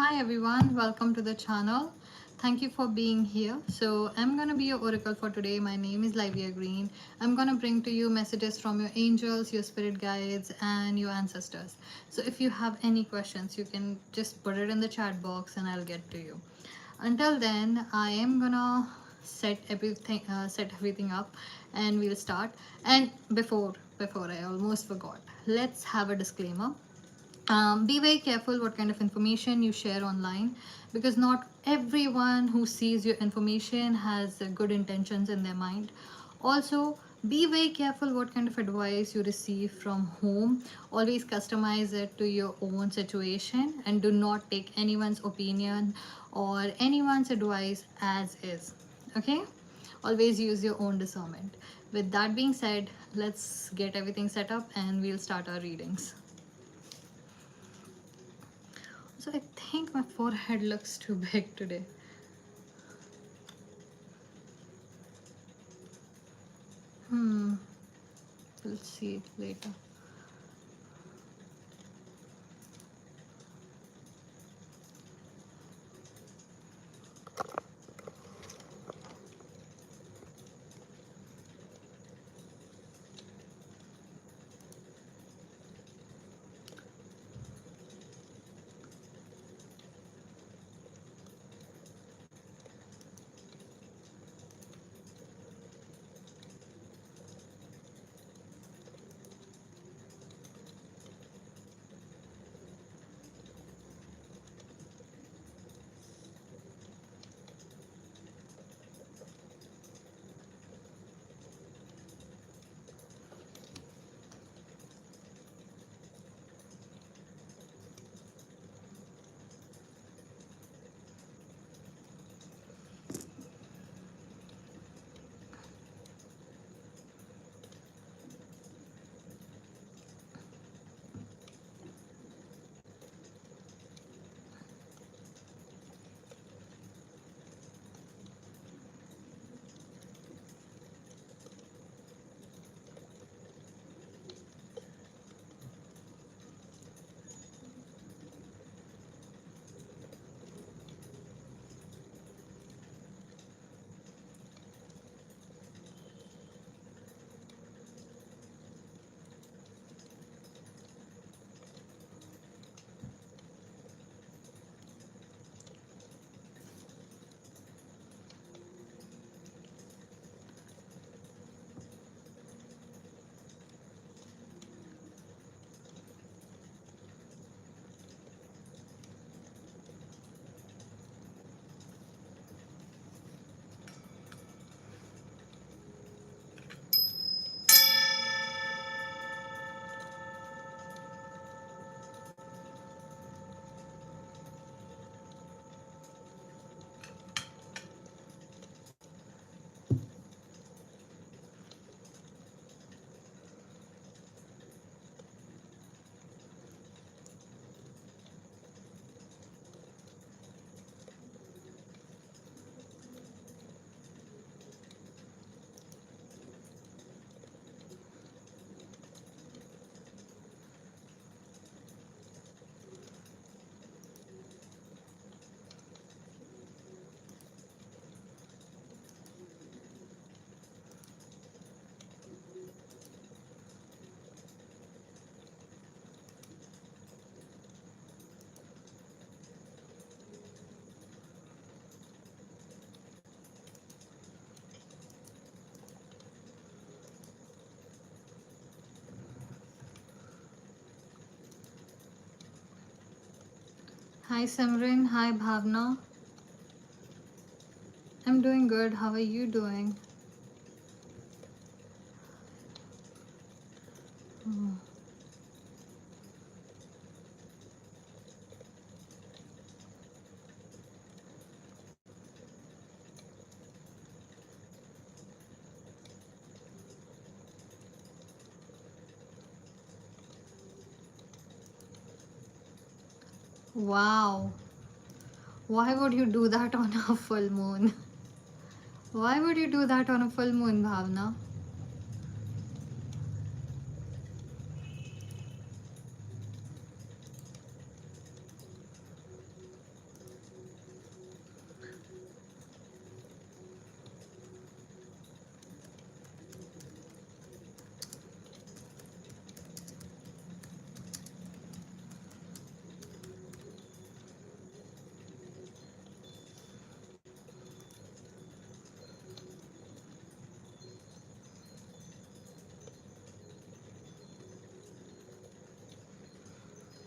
Hi everyone, welcome to the channel. Thank you for being here. So I'm gonna be your oracle for today. My name is Lyvia Greene. I'm gonna bring to you messages from your angels, your spirit guides, and your ancestors. So if you have any questions, you can just put it in the chat box and I'll get to you. Until then, I am gonna set everything up, and we'll start. And before I almost forgot, let's have a disclaimer. Be very careful what kind of information you share online, because not everyone who sees your information has good intentions in their mind. Also, be very careful what kind of advice you receive from whom. Always customize it to your own situation and do not take anyone's opinion or anyone's advice as is. Okay, always use your own discernment. With that being said, let's get everything set up and we'll start our readings. So I think my forehead looks too big today. Hmm. We'll see it later. Hi Simran, hi Bhavna. I'm doing good. How are you doing? Hmm. Wow. Why would you do that on a full moon? Why would you do that on a full moon, Bhavna?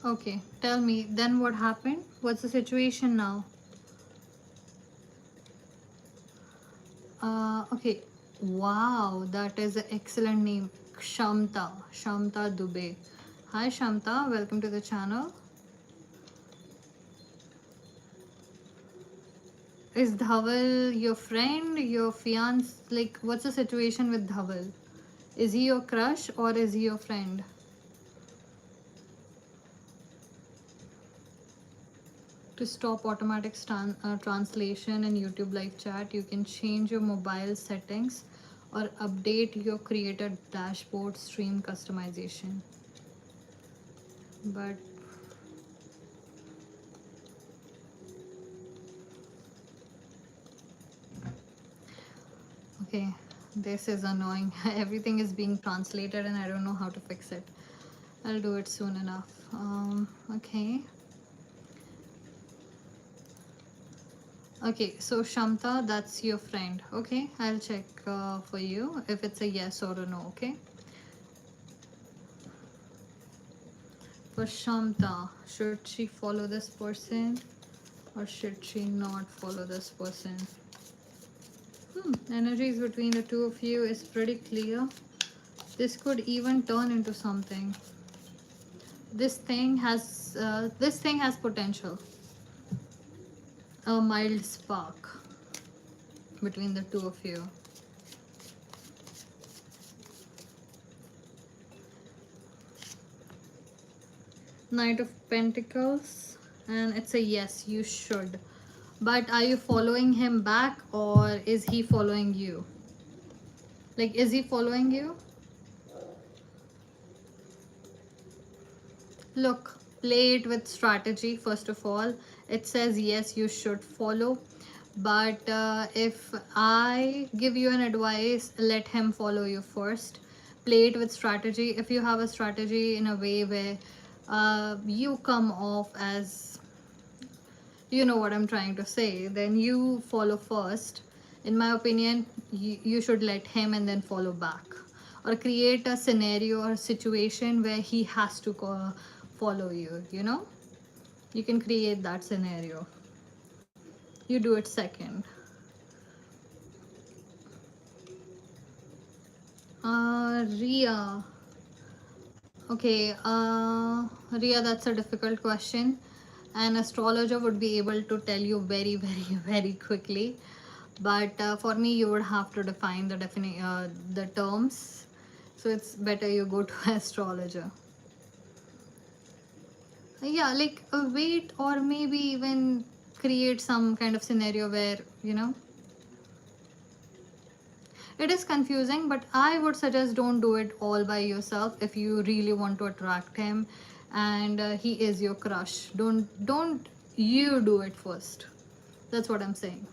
Okay, tell me, then what happened? What's the situation now? Okay, wow, that is an excellent name. Shamta Dubey. Hi Shamta, welcome to the channel. Is Dhaval your friend, your fiance? Like, what's the situation with Dhaval? Is he your crush or is he your friend? To stop automatic translation in YouTube live chat, you can change your mobile settings or update your creator dashboard stream customization. But okay, this is annoying. Everything is being translated and I don't know how to fix it. I'll do it soon enough. Okay. Okay, so Shamta, that's your friend. Okay, I'll check for you if it's a yes or a no. Okay. For Shamta, should she follow this person or should she not follow this person? Energies between the two of you is pretty clear. This could even turn into something. This thing has potential. A mild spark between the two of you. Knight of Pentacles, and it's a yes, you should. But are you following him back or is he following you? Like, is he following you? Look, play it with strategy. First of all, it says yes, you should follow. But if I give you an advice, let him follow you first. Play it with strategy. If you have a strategy in a way where you come off as, you know what I'm trying to say, then you follow first. In my opinion, you should let him and then follow back, or create a scenario or situation where he has to follow you, you know. You can create that scenario. You do it second. Ria. Okay, Ria, that's a difficult question. An astrologer would be able to tell you very, very, very quickly. But for me, you would have to define the terms. So it's better you go to an astrologer. Yeah, like wait, or maybe even create some kind of scenario where, you know, it is confusing, but I would suggest don't do it all by yourself if you really want to attract him and he is your crush. Don't you do it first. That's what I'm saying.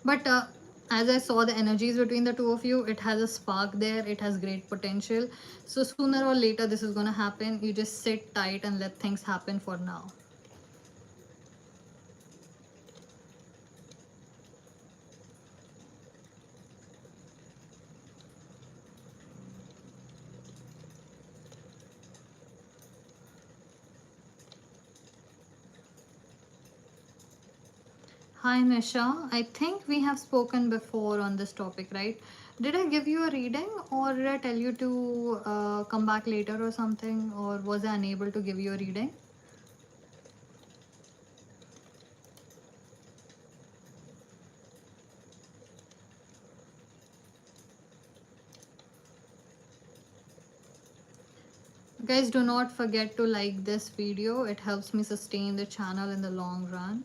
But as I saw the energies between the two of you, it has a spark there. It has great potential. So sooner or later, this is going to happen. You just sit tight and let things happen for now. Hi Nisha, I think we have spoken before on this topic, right? Did I give you a reading or did I tell you to come back later or something, or was I unable to give you a reading? Guys, do not forget to like this video. It helps me sustain the channel in the long run.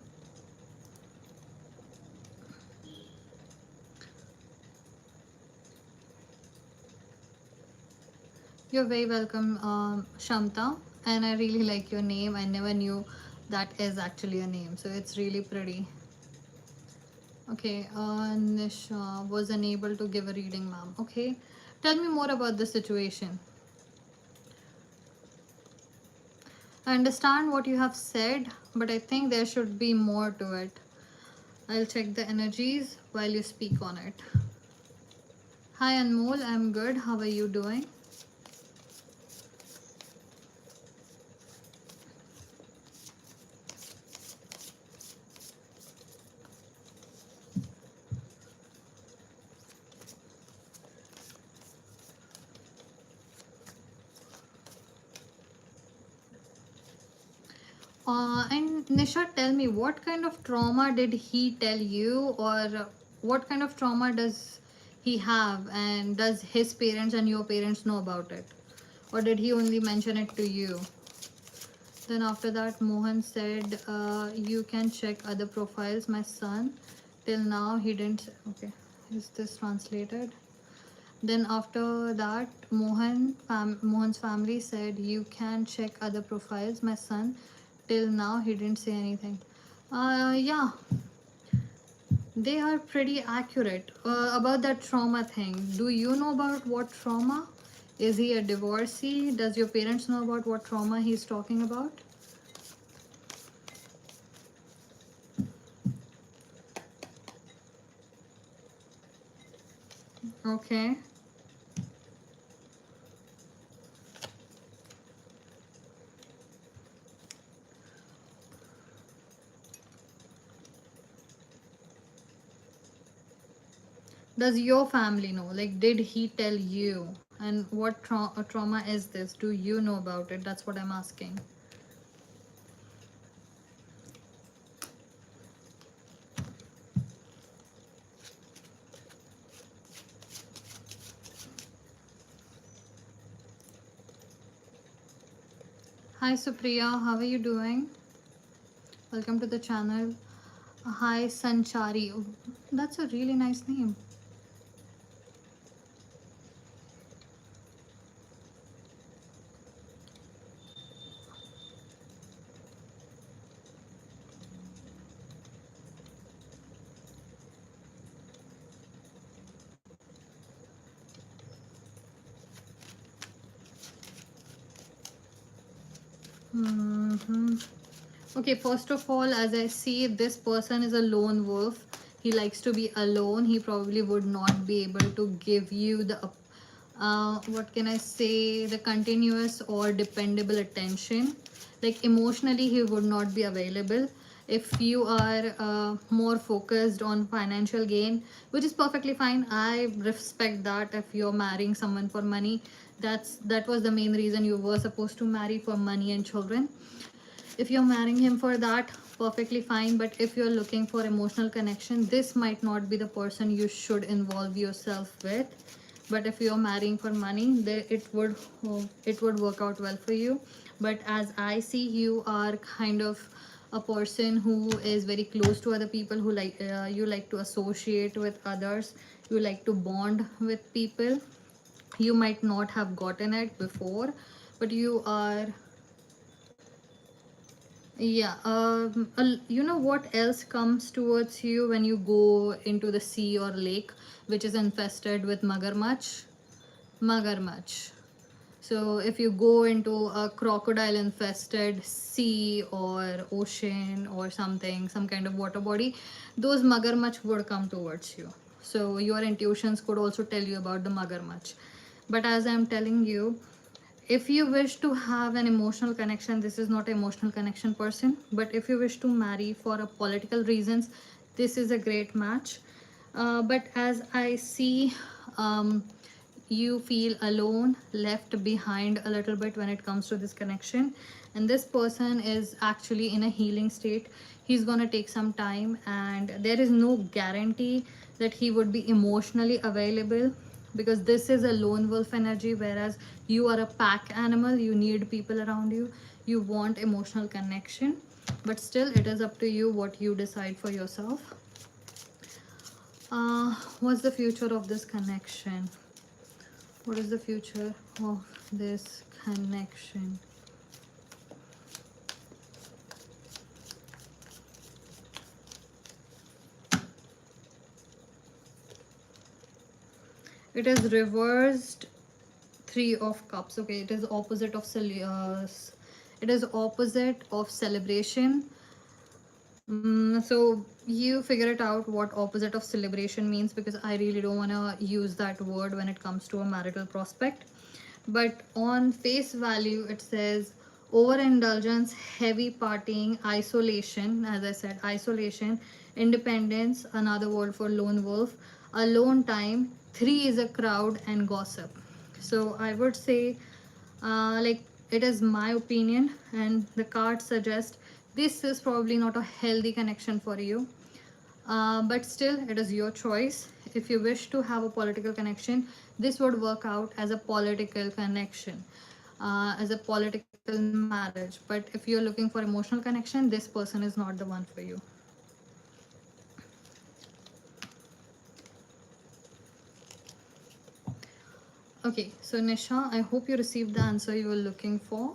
You're very welcome, Shamta. And I really like your name. I never knew that is actually a name. So it's really pretty. Okay, Nisha was unable to give a reading, ma'am. Okay, tell me more about the situation. I understand what you have said, but I think there should be more to it. I'll check the energies while you speak on it. Hi Anmol, I'm good. How are you doing? And Nisha, tell me, what kind of trauma did he tell you, or what kind of trauma does he have, and does his parents and your parents know about it, or did he only mention it to you? Then after that, Mohan said, you can check other profiles. My son, till now, he didn't. Okay, is this translated? Then after that, Mohan's family said, you can check other profiles. My son, till now, he didn't say anything. Yeah, they are pretty accurate about that trauma thing. Do you know about what trauma? Is he a divorcee? Does your parents know about what trauma he's talking about? Okay. Does your family know? Like, did he tell you? And what trauma is this? Do you know about it? That's what I'm asking. Hi Supriya, how are you doing? Welcome to the channel. Hi Sanchari. Oh, that's a really nice name. Okay, first of all, as I see, this person is a lone wolf. He likes to be alone. He probably would not be able to give you the what can I say, the continuous or dependable attention. Like emotionally, he would not be available. If you are more focused on financial gain, which is perfectly fine, I respect that. If you're marrying someone for money, that was the main reason you were supposed to marry, for money and children. If you're marrying him for that, perfectly fine. But if you're looking for emotional connection, this might not be the person you should involve yourself with. But if you're marrying for money, it would work out well for you. But as I see, you are kind of a person who is very close to other people, who you like to associate with others, you like to bond with people. You might not have gotten it before, but you are. Yeah, you know what else comes towards you when you go into the sea or lake, which is infested with magarmach? Magarmach. So if you go into a crocodile infested sea or ocean or something, some kind of water body, those magarmach would come towards you. So your intuitions could also tell you about the magarmach. But as I'm telling you, if you wish to have an emotional connection, this is not an emotional connection person. But if you wish to marry for a political reasons, this is a great match. But as I see, you feel alone, left behind a little bit when it comes to this connection. And this person is actually in a healing state. He's gonna take some time, and there is no guarantee that he would be emotionally available, because this is a lone wolf energy, whereas you are a pack animal. You need people around you, you want emotional connection. But still, it is up to you what you decide for yourself. What's the future of this connection? What is the future of this connection? It is reversed Three of Cups. Okay, it is opposite of celebration. So you figure it out what opposite of celebration means, because I really don't want to use that word when it comes to a marital prospect. But on face value, it says overindulgence, heavy partying, isolation. As I said, isolation, independence, another word for lone wolf, alone time. Three is a crowd, and gossip. So I would say, like, it is my opinion, and the cards suggest This is probably not a healthy connection for you, but still it is your choice. If you wish to have a political connection, this would work out as a political connection, as a political marriage. But if you're looking for emotional connection, this person is not the one for you. Okay, so Nisha, I hope you received the answer you were looking for.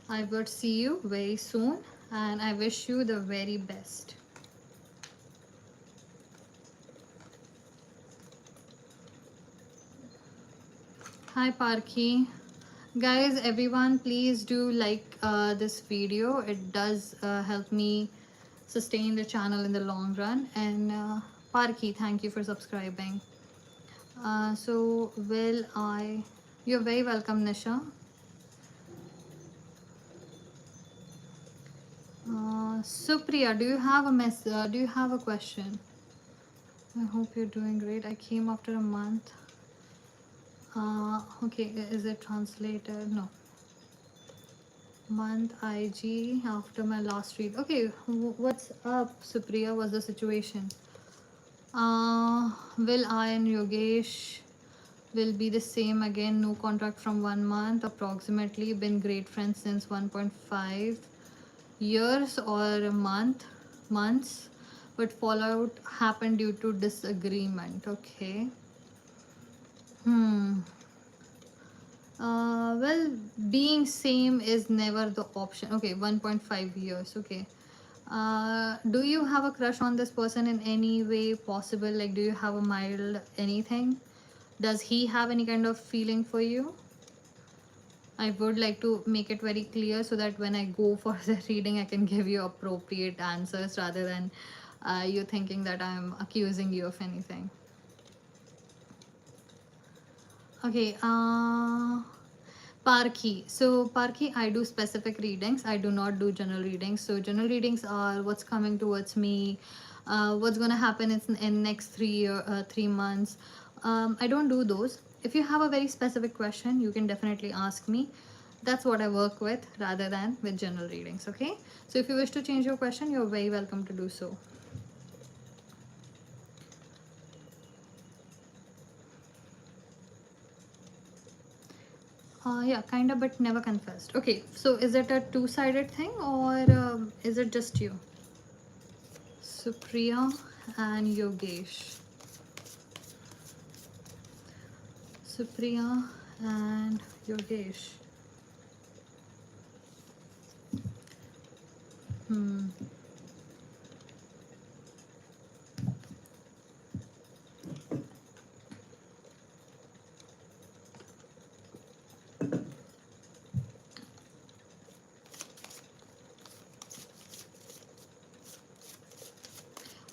I would see you very soon and I wish you the very best. Hi Parki. Guys, everyone, please do like this video. It does help me sustain the channel in the long run. And Parki, thank you for subscribing. You're very welcome, Nisha. Supriya, do you have do you have a question? I hope you're doing great. I came after a month. Okay, is it translated? No. Month IG after my last read. Okay, what's up, Supriya? What's the situation? Will I and Yogesh will be the same again? No contract from 1 month approximately. Been great friends since 1.5 years or months, but fallout happened due to disagreement. Okay. Well, being same is never the option. Okay, 1.5 years. Okay. Do you have a crush on this person in any way possible? Like, do you have a mild anything? Does he have any kind of feeling for you? I would like to make it very clear so that when I go for the reading, I can give you appropriate answers rather than you thinking that I'm accusing you of anything. Okay, Parki. So Parki, I do specific readings. I do not do general readings. So general readings are what's coming towards me, what's gonna happen in next 3 months. I don't do those. If you have a very specific question, you can definitely ask me. That's what I work with rather than with general readings. Okay. So if you wish to change your question, you're very welcome to do so. Yeah, kind of, but never confessed. Okay, so is it a two-sided thing or is it just you? Supriya and Yogesh. Supriya and Yogesh.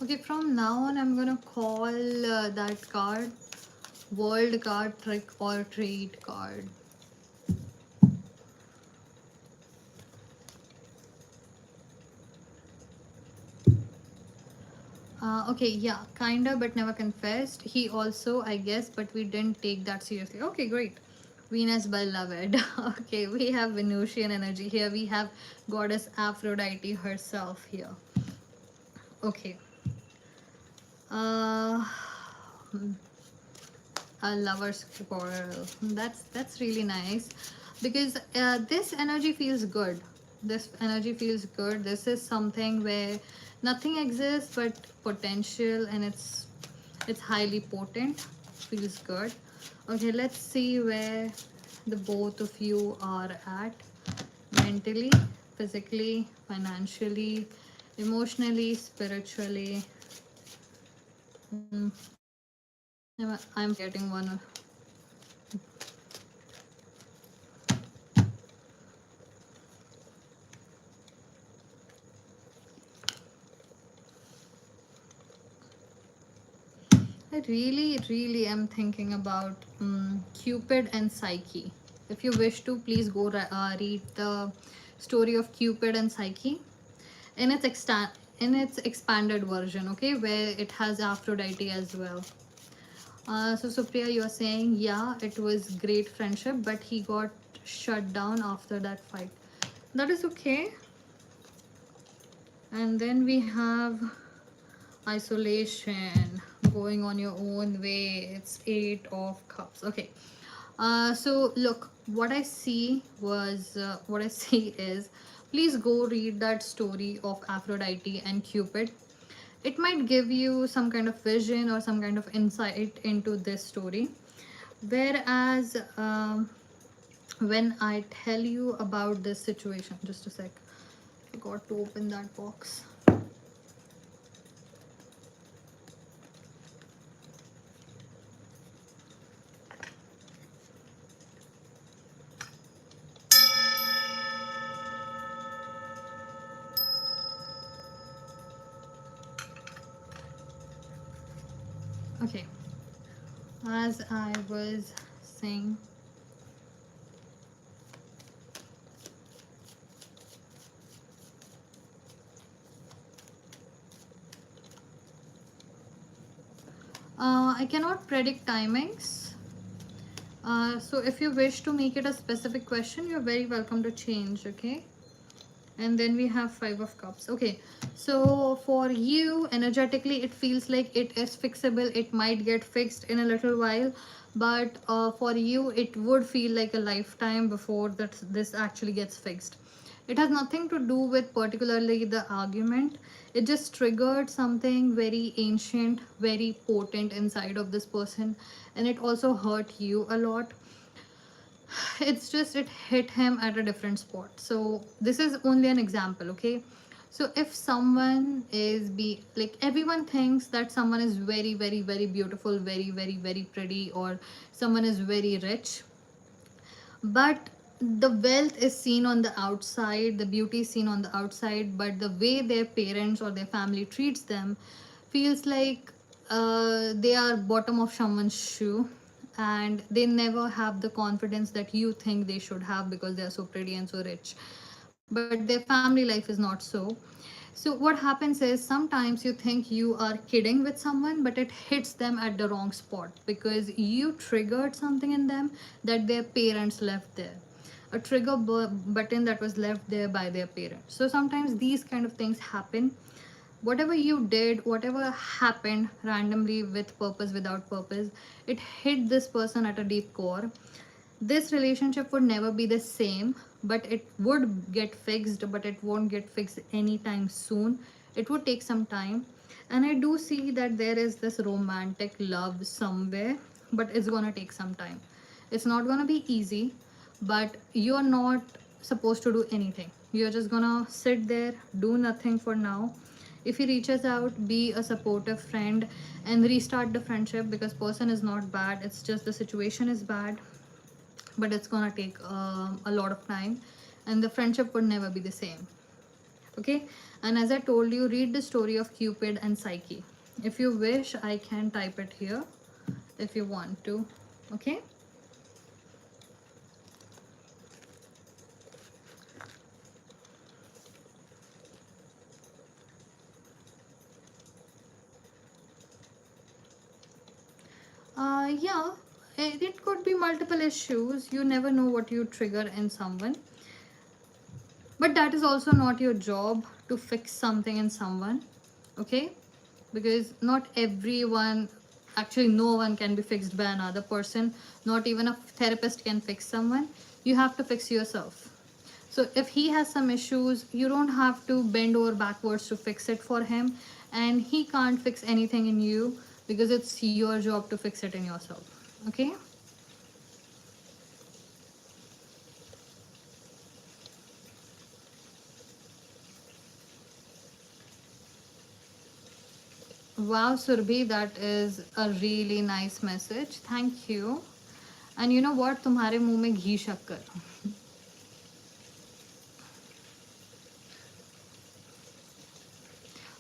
Okay, from now on, I'm gonna call that card World Card Trick or Treat card. Okay, yeah, kinda, but never confessed. He also, I guess, but we didn't take that seriously. Okay, great. Venus beloved. Okay, we have Venusian energy here. We have goddess Aphrodite herself here. Okay. A lover's quarrel. That's really nice because this energy feels good. This energy feels good. This is something where nothing exists but potential, and it's highly potent. Feels good. Okay, let's see where the both of you are at mentally, physically, financially, emotionally, spiritually. I'm getting one. I really am thinking about Cupid and Psyche. If you wish to, please go read the story of Cupid and Psyche in its expanded version, okay, where it has Aphrodite as well. So Supriya, you are saying, yeah, it was great friendship, but he got shut down after that fight. That is okay. And then we have isolation, going on your own way. It's 8 of cups. Okay. So look, what I see was what I see is, please go read that story of Aphrodite and Cupid. It might give you some kind of vision or some kind of insight into this story. Whereas when I tell you about this situation, just a sec, forgot to open that box. Okay, as I was saying, I cannot predict timings. So if you wish to make it a specific question, you're very welcome to change, okay? And then we have 5 of cups. Okay, so for you, energetically, it feels like it is fixable. It might get fixed in a little while, but for you, it would feel like a lifetime before that this actually gets fixed. It has nothing to do with particularly the argument. It just triggered something very ancient, very potent inside of this person, and it also hurt you a lot. It's just it hit him at a different spot. So this is only an example, okay? So if someone is be like, everyone thinks that someone is very very very beautiful, very very very pretty, or someone is very rich, but the wealth is seen on the outside, the beauty is seen on the outside, but the way their parents or their family treats them feels like they are bottom of someone's shoe, and they never have the confidence that you think they should have because they are so pretty and so rich, but their family life is not so. So what happens is, sometimes you think you are kidding with someone, but it hits them at the wrong spot because you triggered something in them that their parents left there. A trigger button that was left there by their parents. So sometimes these kind of things happen. Whatever you did, whatever happened randomly, with purpose, without purpose, it hit this person at a deep core. This relationship would never be the same, but it would get fixed, but it won't get fixed anytime soon. It would take some time. And I do see that there is this romantic love somewhere, but it's gonna take some time. It's not gonna be easy, but you're not supposed to do anything. You're just gonna sit there, do nothing for now. If he reaches out, be a supportive friend and restart the friendship, because person is not bad, it's just the situation is bad. But it's gonna take a lot of time, and the friendship would never be the same, okay? And as I told you, read the story of Cupid and Psyche. If you wish, I can type it here if you want to, okay? Yeah, it could be multiple issues. You never know what you trigger in someone, but that is also not your job to fix something in someone, okay? Because not everyone, actually no one can be fixed by another person. Not even a therapist can fix someone. You have to fix yourself. So if he has some issues, you don't have to bend over backwards to fix it for him, and he can't fix anything in you because it's your job to fix it in yourself, okay? Wow, Surbhi, that is a really nice message. Thank you. And you know what? तुम्हारे मुंह में घी शक्कर.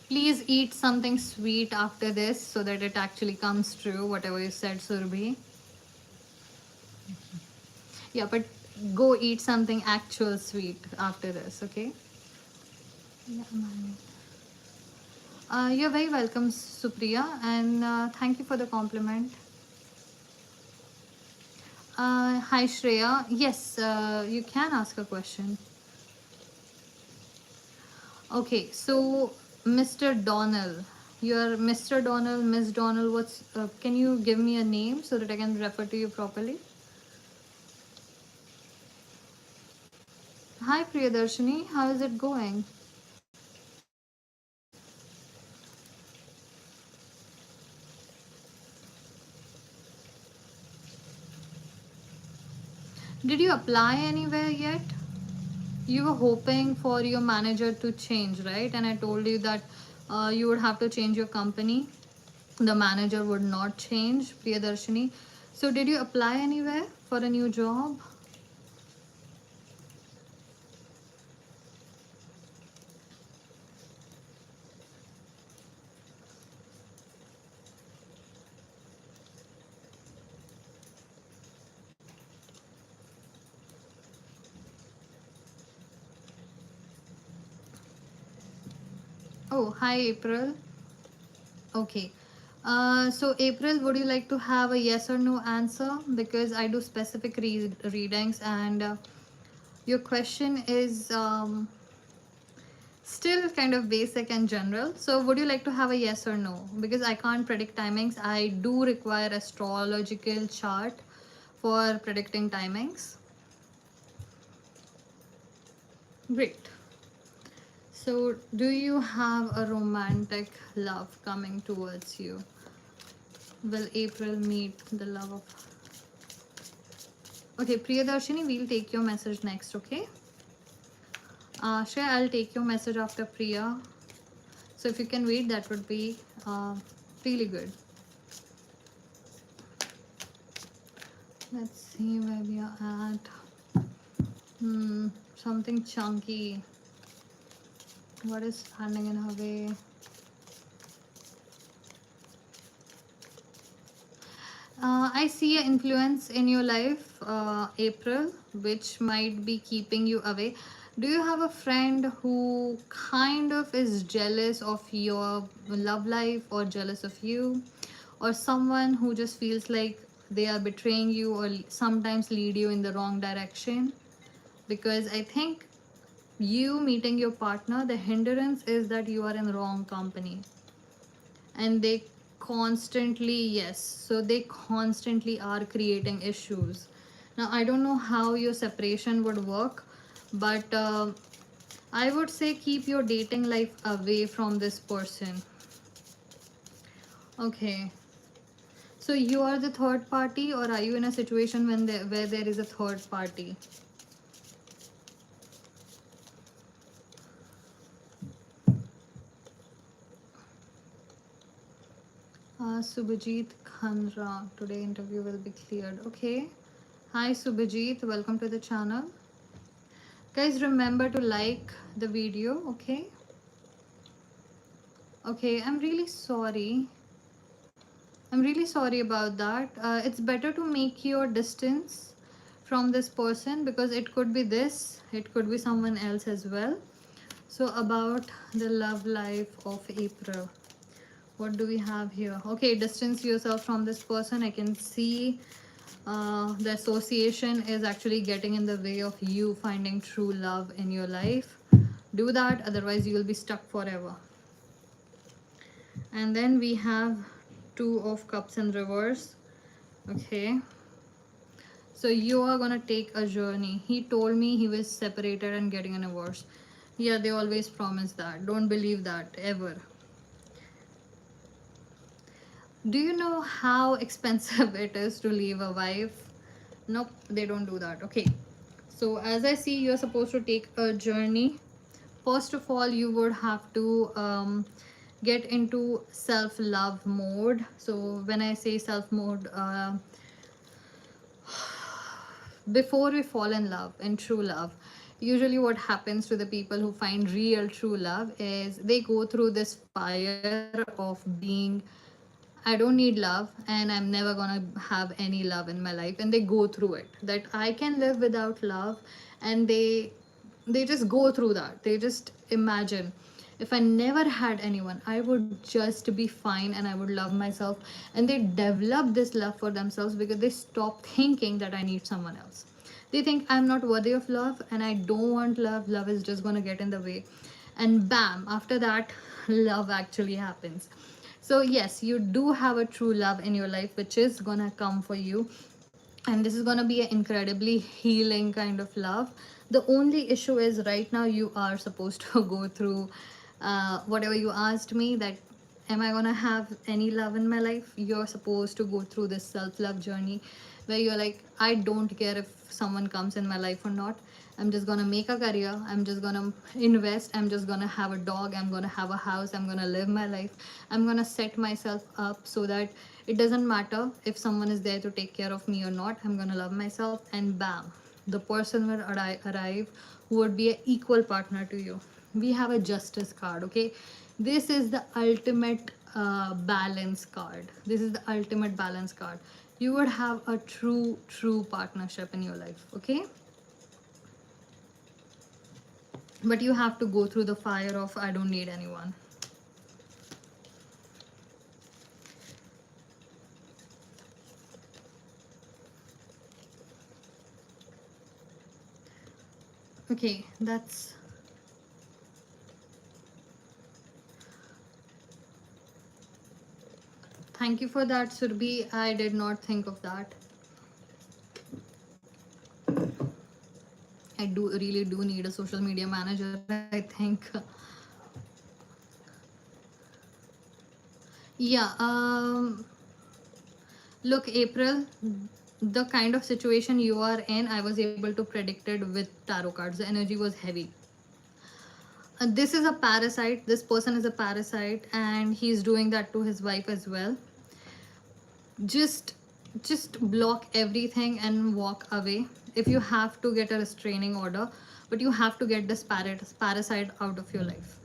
Please eat something sweet after this so that it actually comes true, whatever you said, Surbhi. Yeah, but go eat something actual sweet after this, okay? Yeah, man. You're very welcome, Supriya, and thank you for the compliment. Hi, Shreya. Yes, you can ask a question. Okay, so Mr. Donnell, you're Mr. Donnell, Miss Donnell. Can you give me a name so that I can refer to you properly? Hi, Priyadarshini. How is it going? Did you apply anywhere yet? You were hoping for your manager to change, right? And I told you that you would have to change your company. The manager would not change, Priyadarshini. So, did you apply anywhere for a new job? Oh, hi, April. Okay. So, April, would you like to have a yes or no answer? Because I do specific readings, and your question is still kind of basic and general. So, would you like to have a yes or no? Because I can't predict timings. I do require astrological chart for predicting timings. Great. So, do you have a romantic love coming towards you? Will April meet the love of... Okay, Priyadarshini, we'll take your message next, okay? Shreya, I'll take your message after Priya. So if you can wait, that would be really good. Let's see where we are at. Something chunky. What is standing in her way? I see an influence in your life, April, which might be keeping you away. Do you have a friend who kind of is jealous of your love life or jealous of you? Or someone who just feels like they are betraying you or sometimes lead you in the wrong direction? Because I think you meeting your partner, the hindrance is that you are in wrong company, and they constantly, yes, so they constantly are creating issues. Now I don't know how your separation would work, but I would say keep your dating life away from this person. Okay, so you are the third party, or are you in a situation where there is a third party? Subhajit Khanra, today interview will be cleared. Okay. Hi Subhajit, welcome to the channel. Guys, remember to like the video, okay? Okay, I'm really sorry. I'm really sorry about that. It's better to make your distance from this person, because it could be this, it could be someone else as well. So, about the love life of April, what do we have here? Okay, distance yourself from this person. I can see the association is actually getting in the way of you finding true love in your life. Do that, otherwise you will be stuck forever. And then we have Two of Cups in reverse. Okay, so you are gonna take a journey. He told me he was separated and getting a divorce. Yeah, they always promise that. Don't believe that ever. Do you know how expensive it is to leave a wife? Nope, they don't do that. Okay, so as I see, you're supposed to take a journey. First of all, you would have to get into self-love mode. So when I say self mode, before we fall in love, in true love, usually what happens to the people who find real true love is they go through this fire of being, I don't need love and I'm never gonna have any love in my life, and they go through it that I can live without love. And they just go through that. They just imagine, if I never had anyone, I would just be fine and I would love myself. And they develop this love for themselves because they stop thinking that I need someone else. They think I'm not worthy of love and I don't want love. Love is just going to get in the way. and bam, after that love actually happens. So yes, you do have a true love in your life which is gonna come for you, and this is gonna be an incredibly healing kind of love. The only issue is right now you are supposed to go through whatever you asked me, that am I gonna have any love in my life. You're supposed to go through this self-love journey where you're like, I don't care if someone comes in my life or not. I'm just gonna make a career, I'm just gonna invest, I'm just gonna have a dog, I'm gonna have a house, I'm gonna live my life, I'm gonna set myself up so that it doesn't matter if someone is there to take care of me or not. I'm gonna love myself, and bam, the person will arrive who would be an equal partner to you. We have a justice card, okay? This is the ultimate balance card. This is the ultimate balance card. You would have a true partnership in your life, okay? But you have to go through the fire of I don't need anyone. Okay, that's... Thank you for that, Surbhi. I did not think of that. I really do need a social media manager, I think. Yeah, look, April, the kind of situation you are in, I was able to predict it with tarot cards. The energy was heavy. This is a parasite. This person is a parasite, and he's doing that to his wife as well. Just block everything and walk away. If you have to get a restraining order, but you have to get this parasite out of your life.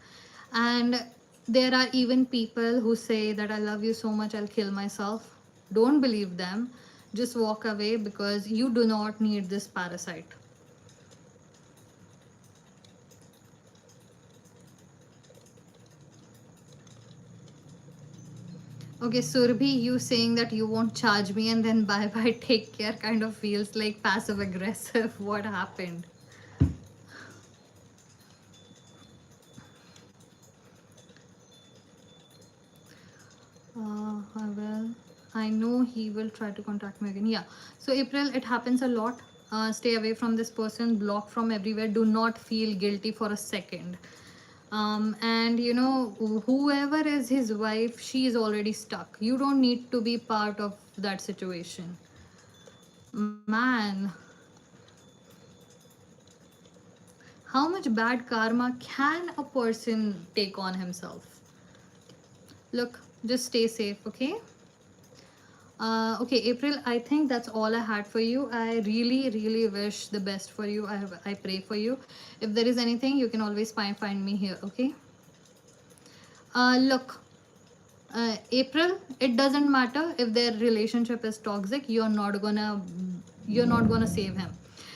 And there are even people who say that I love you so much I'll kill myself. Don't believe them. Just walk away, because you do not need this parasite. Okay, Surbhi, you saying that you won't charge me and then bye bye, take care kind of feels like passive aggressive. What happened? Well, I know he will try to contact me again. Yeah. So, April, it happens a lot. Stay away from this person, block from everywhere. Do not feel guilty for a second. And you know, whoever is his wife, she is already stuck. You don't need to be part of that situation. Man, how much bad karma can a person take on himself? Look, just stay safe, okay? Okay, April, I think that's all I had for you. I really wish the best for you. I pray for you. If there is anything, you can always find me here, okay? Look, April, it doesn't matter if their relationship is toxic. You're not gonna save him.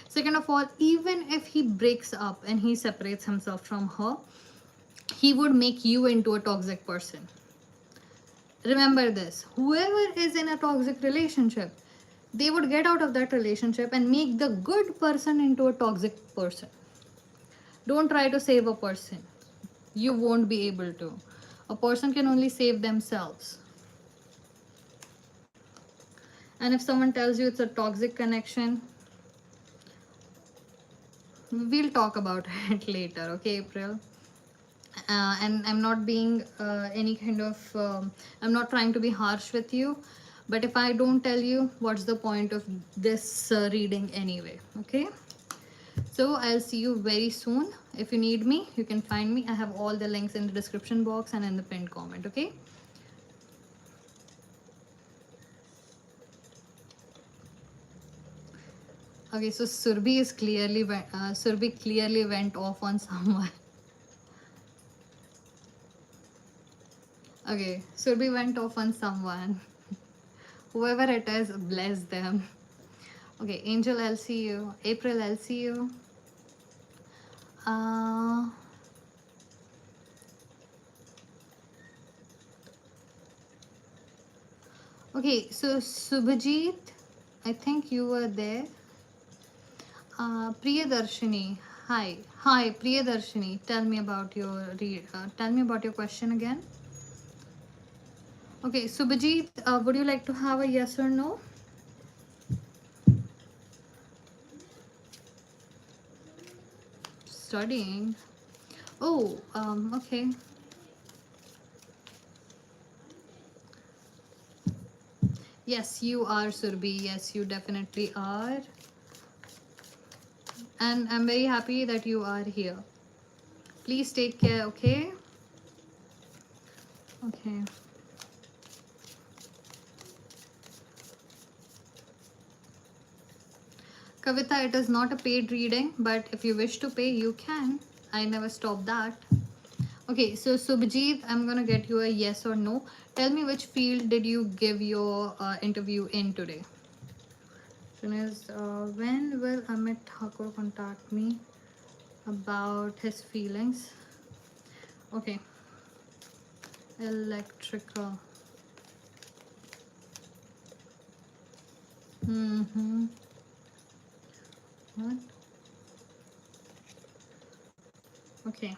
Second of all, even if he breaks up and he separates himself from her, he would make you into a toxic person. Remember this, whoever is in a toxic relationship, they would get out of that relationship and make the good person into a toxic person. Don't try to save a person. You won't be able to. A person can only save themselves. And if someone tells you it's a toxic connection, we'll talk about it later, okay, April? And I'm not being any kind of I'm not trying to be harsh with you, but if I don't tell you, what's the point of this reading anyway? Okay, so I'll see you very soon. If you need me, you can find me. I have all the links in the description box and in the pinned comment, okay? Okay, so Surbhi clearly went off on someone. Okay, Surbhi went off on someone. Whoever it is, bless them. Okay, Angel, I'll see you. April, I'll see you. Okay, so Subhajit, I think you were there. Priyadarshini, Hi, Priyadarshini. Tell me about your question again. Okay, Subhajit, would you like to have a yes or no? Studying. Oh, okay. Yes, you are, Surbi. Yes, you definitely are. And I'm very happy that you are here. Please take care, okay? Okay. Kavita, it is not a paid reading, but if you wish to pay, you can. I never stop that. Okay, so Subhajit, I'm gonna get you a yes or no. Tell me which field did you give your interview in today? Question is, when will Amit Thakur contact me about his feelings? Okay, electrical. Mm-hmm. What? Okay,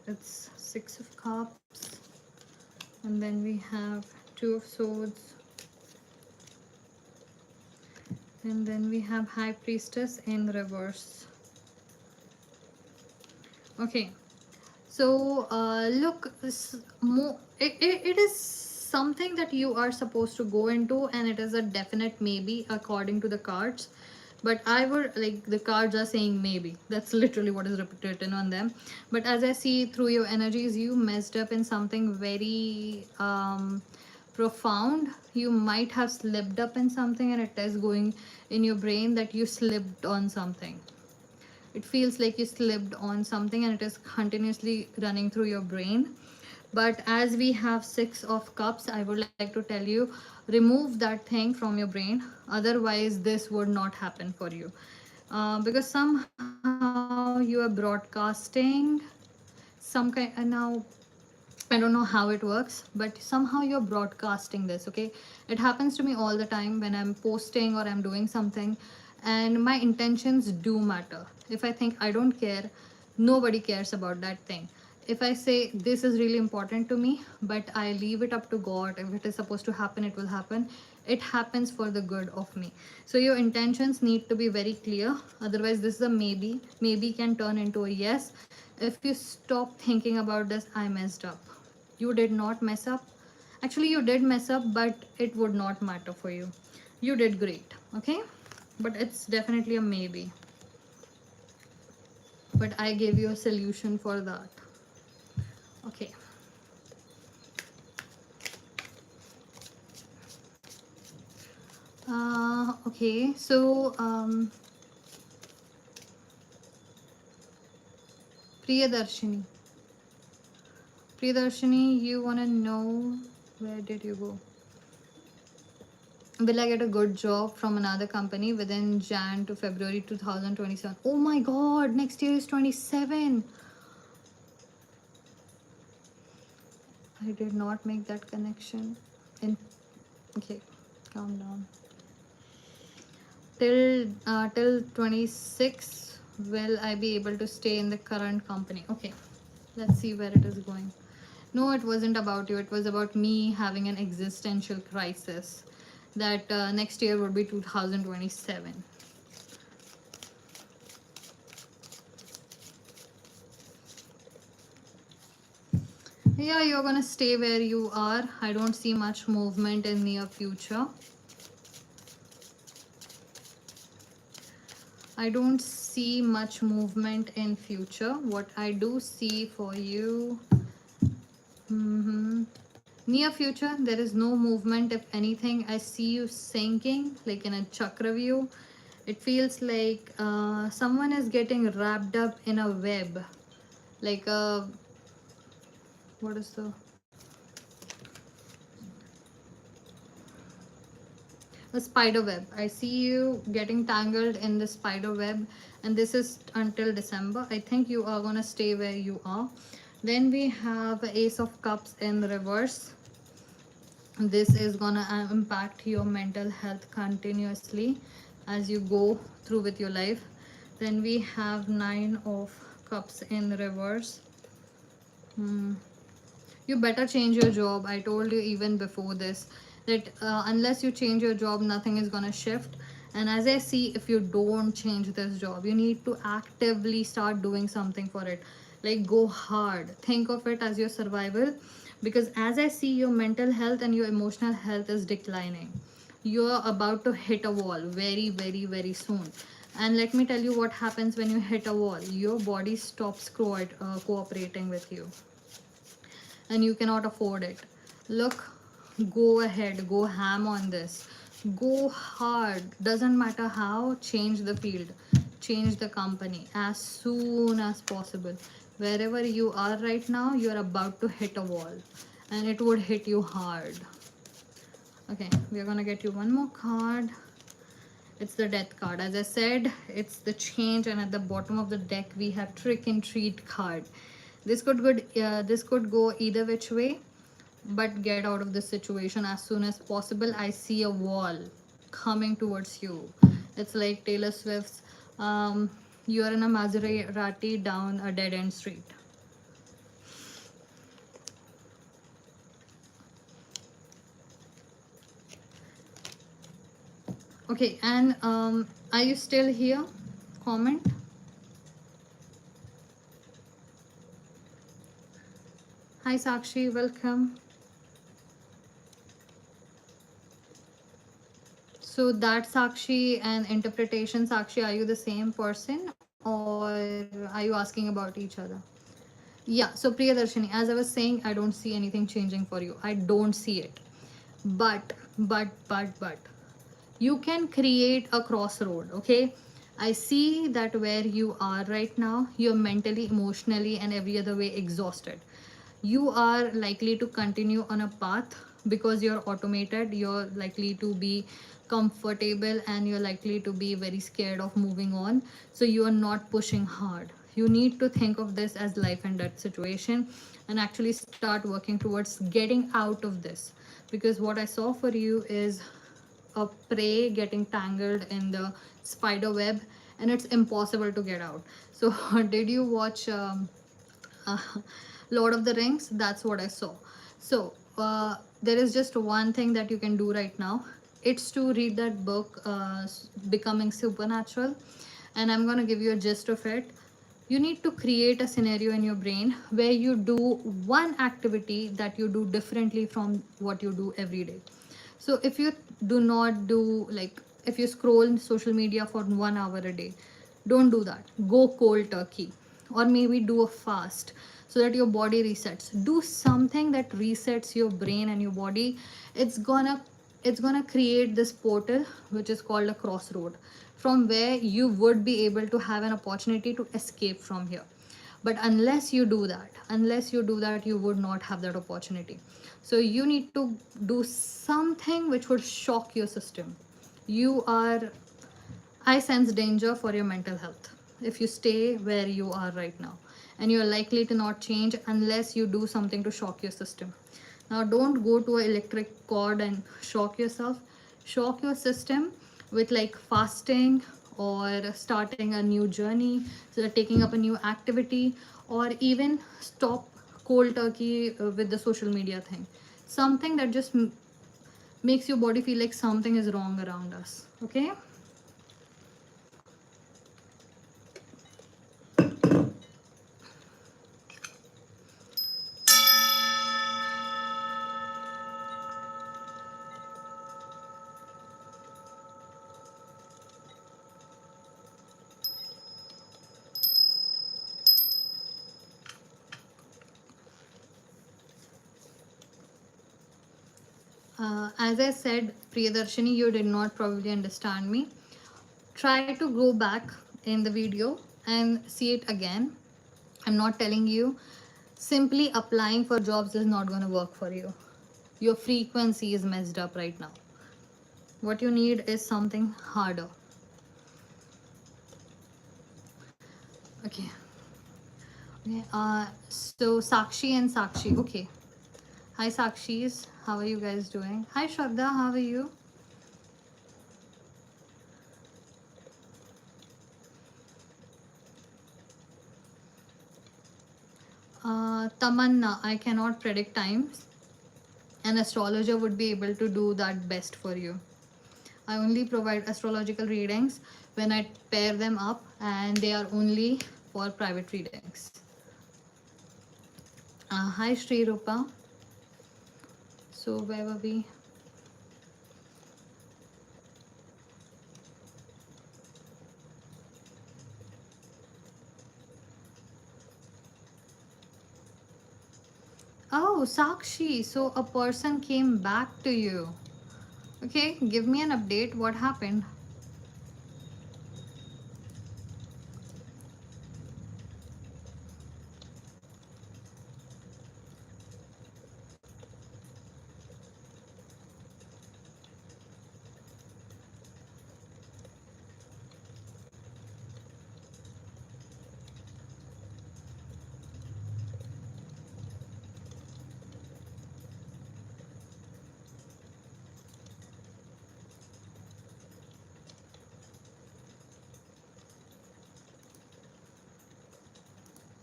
it's Six of Cups, and then we have Two of Swords, and then we have High Priestess in reverse. Okay, so look, it is something that you are supposed to go into, and it is a definite maybe according to the cards. But I would like, the cards are saying maybe. That's literally what is written on them. But as I see through your energies, you messed up in something very profound. You might have slipped up in something, and it is going in your brain that you slipped on something. It feels like you slipped on something, and it is continuously running through your brain. But as we have Six of Cups, I would like to tell you, remove that thing from your brain. Otherwise this would not happen for you, because somehow you are broadcasting some kind, now I don't know how it works, but somehow you're broadcasting this, okay? It happens to me all the time when I'm posting or I'm doing something, and my intentions do matter. If I think I don't care, nobody cares about that thing. If I say this is really important to me, but I leave it up to God, if it is supposed to happen, it will happen. It happens for the good of me. So your intentions need to be very clear. Otherwise, this is a maybe. Maybe can turn into a yes. If you stop thinking about this, I messed up. You did not mess up. Actually, you did mess up, but it would not matter for you. You did great, okay? But it's definitely a maybe. But I gave you a solution for that. Okay. Okay, so Priyadarshini. Priyadarshini, you wanna know, where did you go? Will I get a good job from another company within Jan to February 2027? Oh my god, next year is 27. I did not make that connection. In okay, calm down. Till 26, will I be able to stay in the current company? Okay, let's see where it is going. No, it wasn't about you. It was about me having an existential crisis that next year would be 2027. Yeah, you're gonna stay where you are. I don't see much movement in near future. I don't see much movement in future. What I do see for you, near future, there is no movement. If anything, I see you sinking like in a chakra view. It feels like someone is getting wrapped up in a web, like a, what is the, a spider web. I see you getting tangled in the spider web, and this is until December. I think you are gonna stay where you are. Then we have Ace of Cups in reverse. This is gonna impact your mental health continuously, as you go through with your life. Then we have 9 of Cups in reverse. You better change your job. I told you even before this that unless you change your job, nothing is gonna shift. And as I see, if you don't change this job, you need to actively start doing something for it. Like, go hard, think of it as your survival, because as I see, your mental health and your emotional health is declining. You're about to hit a wall very, very, very soon. And let me tell you what happens when you hit a wall. Your body stops cooperating with you, and you cannot afford it. Look, go ahead, go ham on this, go hard, doesn't matter how. Change the field, change the company as soon as possible. Wherever you are right now, you're about to hit a wall, and it would hit you hard. Okay, we're gonna get you one more card. It's the Death card. As I said, it's the change, and at the bottom of the deck we have Trick and Treat card. This could go either which way, but get out of this situation as soon as possible. I see a wall coming towards you. It's like Taylor Swift's you are in a Maserati down a dead end street. Okay, and are you still here? Comment. Hi Sakshi, welcome. So that Sakshi and interpretation Sakshi, are you the same person, or are you asking about each other? Yeah, so Priyadarshini, as I was saying, I don't see anything changing for you. I don't see it. But you can create a crossroad, okay? I see that where you are right now, you're mentally, emotionally, and every other way exhausted. You are likely to continue on a path because you're automated. You're likely to be comfortable, and you're likely to be very scared of moving on. So you are not pushing hard. You need to think of this as life and death situation, and actually start working towards getting out of this, because what I saw for you is a prey getting tangled in the spider web, and it's impossible to get out. So did you watch uh, Lord of the Rings? That's what I saw. So there is just one thing that you can do right now. It's to read that book, Becoming Supernatural, and I'm gonna give you a gist of it. You need to create a scenario in your brain where you do one activity that you do differently from what you do every day. So if you do not do, like, if you scroll social media for 1 hour a day, don't do that. Go cold turkey, or maybe do a fast so that your body resets. Do something that resets your brain and your body. It's gonna create this portal which is called a crossroad, from where you would be able to have an opportunity to escape from here. But unless you do that, you would not have that opportunity. So you need to do something which would shock your system. You are I sense danger for your mental health if you stay where you are right now, and you're likely to not change unless you do something to shock your system. Now, don't go to an electric cord and shock yourself. Shock your system with like fasting, or starting a new journey, so taking up a new activity, or even stop cold turkey with the social media thing. Something that just makes your body feel like something is wrong around us. Okay. As I said, Priyadarshini, you did not probably understand me. Try to go back in the video and see it again. I'm not telling you simply applying for jobs is not going to work for you. Your frequency is messed up right now. What you need is something harder. Okay. Okay. So Sakshi and Sakshi. Okay. Hi Sakshis. How are you guys doing? Hi Shraddha. How are you? Tamanna, I cannot predict times. An astrologer would be able to do that best for you. I only provide astrological readings when I pair them up, and they are only for private readings. Hi Sri Rupa. So where were we? Oh, Sakshi. So a person came back to you. Okay, give me an update. What happened?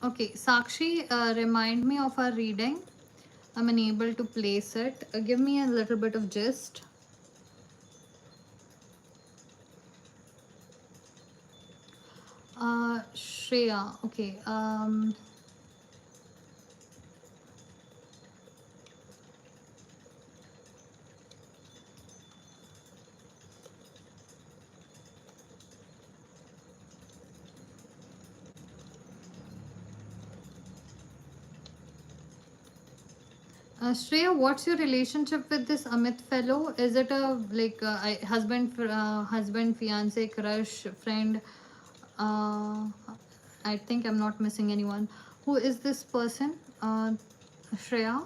Okay, Sakshi, remind me of our reading. I'm unable to place it. Give me a little bit of gist. Shreya, okay. Shreya, what's your relationship with this Amit fellow? Is it a like husband, fiance, crush, friend? Uh, I think I'm not missing anyone. Who is this person? Shreya.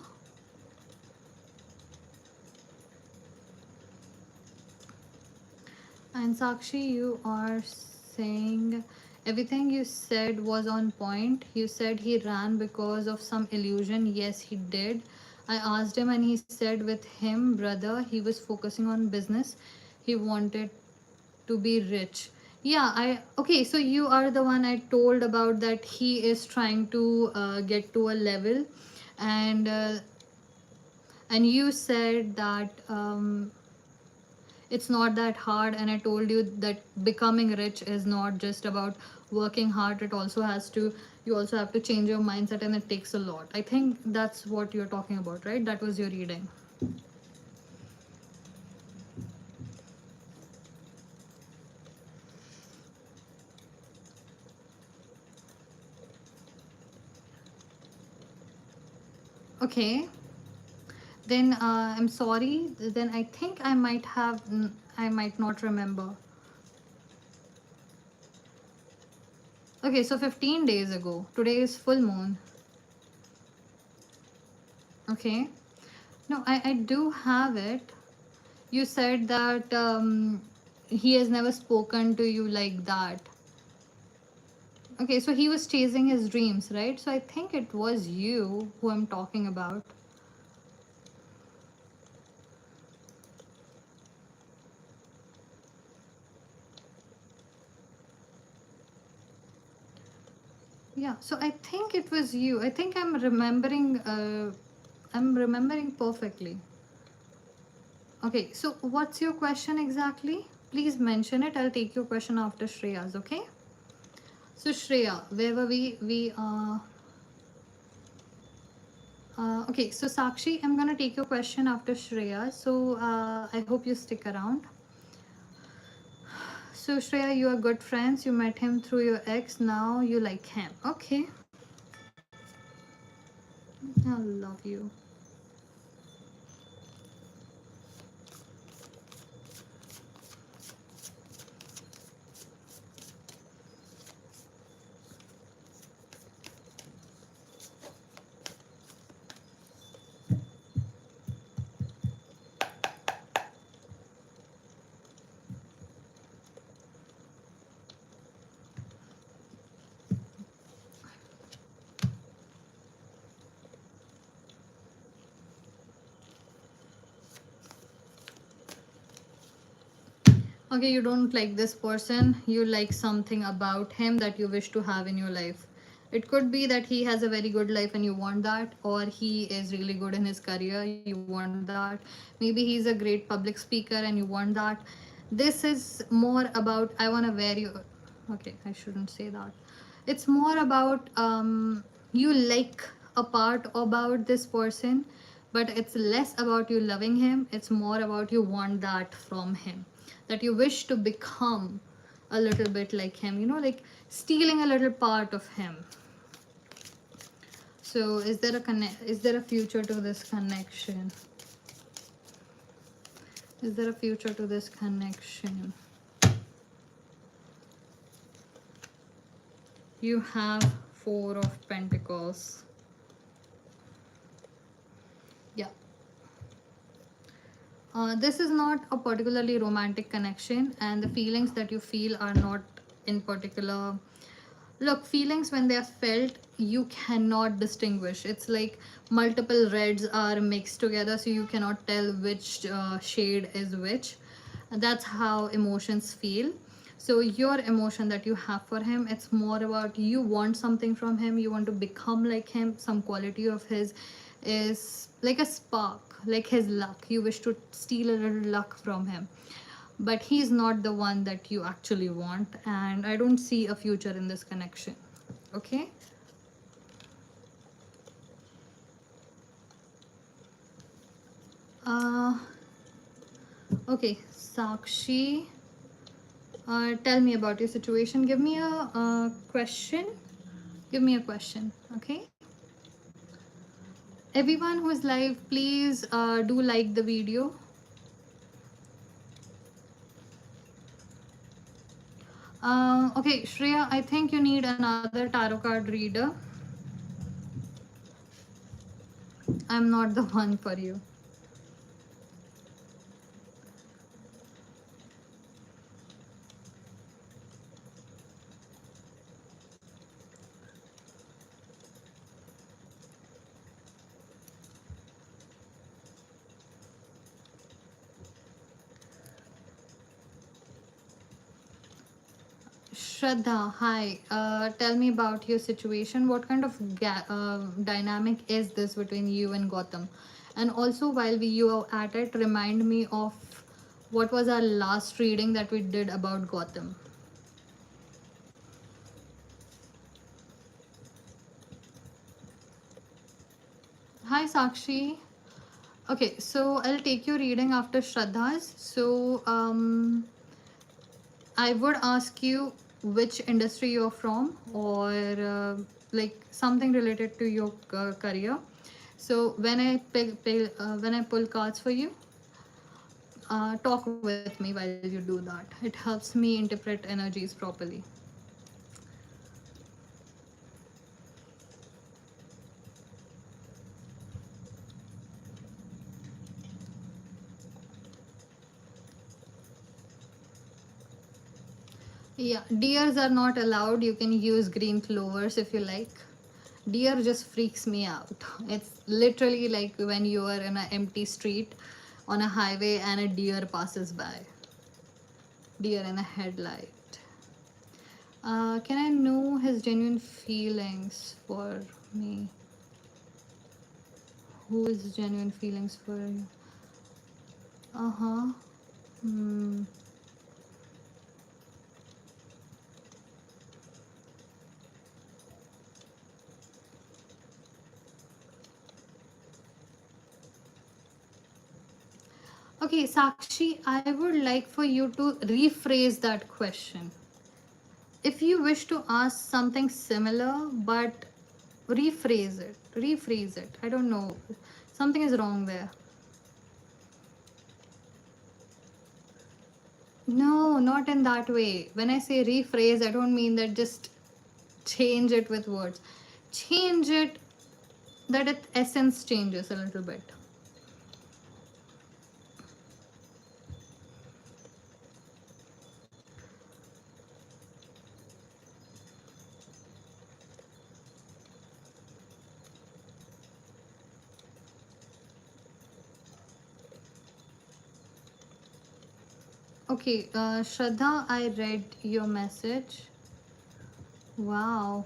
And Sakshi, you are saying everything you said was on point. You said he ran because of some illusion. Yes, he did. I asked him and he said with him, brother, he was focusing on business. He wanted to be rich. Yeah, okay, so you are the one I told about that he is trying to get to a level, and and you said that it's not that hard, and I told you that becoming rich is not just about working hard. It also has to, you also have to change your mindset, and it takes a lot. I think that's what you're talking about, right? That was your reading. Okay, then I'm sorry, then I think I might not remember. Okay, so 15 days ago, today is full moon. Okay, no, I do have it. You said that he has never spoken to you like that. Okay, so he was chasing his dreams, right? So I think it was you who I'm talking about. Yeah, so I think it was you. I think I'm remembering perfectly. Okay, so what's your question exactly? Please mention it. I'll take your question after Shreya's, okay? So Shreya, where were we? Okay, so Sakshi, I'm gonna take your question after Shreya. So I hope you stick around. So Shreya, you are good friends. You met him through your ex. Now you like him. Okay. I love you. Okay, you don't like this person. You like something about him that you wish to have in your life. It could be that he has a very good life and you want that, or he is really good in his career, you want that. Maybe he's a great public speaker and you want that. This is more about, I want to wear you. Okay, I shouldn't say that. It's more about you like a part about this person, but it's less about you loving him. It's more about you want that from him, that you wish to become a little bit like him, you know, like stealing a little part of him. So is there a is there a future to this connection? Is there a future to this connection? You have Four of Pentacles. Yeah. This is not a particularly romantic connection, and the feelings that you feel are not in particular. Look, feelings when they are felt, you cannot distinguish. It's like multiple reds are mixed together, so you cannot tell which shade is which. That's how emotions feel. So your emotion that you have for him, it's more about you want something from him, you want to become like him. Some quality of his is like a spark, like his luck. You wish to steal a little luck from him, but he's not the one that you actually want, and I don't see a future in this connection. Okay. uh okay, Sakshi, tell me about your situation. Give me a question. Give me a question. Okay, everyone who is live, please do like the video. Okay, Shreya, I think you need another tarot card reader. I'm not the one for you. Shraddha, hi. Tell me about your situation. What kind of dynamic is this between you and Gotham? And also, while you are at it, remind me of what was our last reading that we did about Gotham. Hi, Sakshi. Okay, so I'll take your reading after Shraddha's. So, I would ask you which industry you're from, or like something related to your career. So when I pull cards for you, talk with me while you do that. It helps me interpret energies properly. Yeah, deers are not allowed. You can use green clovers if you like. Deer just freaks me out. It's literally like when you are in an empty street on a highway and a deer passes by. Deer in a headlight. Can I know his genuine feelings for me? Who is genuine feelings for you? Uh-huh. Hmm. Okay, Sakshi, I would like for you to rephrase that question. If you wish to ask something similar, but rephrase it. Rephrase it. I don't know. Something is wrong there. No, not in that way. When I say rephrase, I don't mean that just change it with words. Change it that its essence changes a little bit. Okay, Shraddha, I read your message. Wow.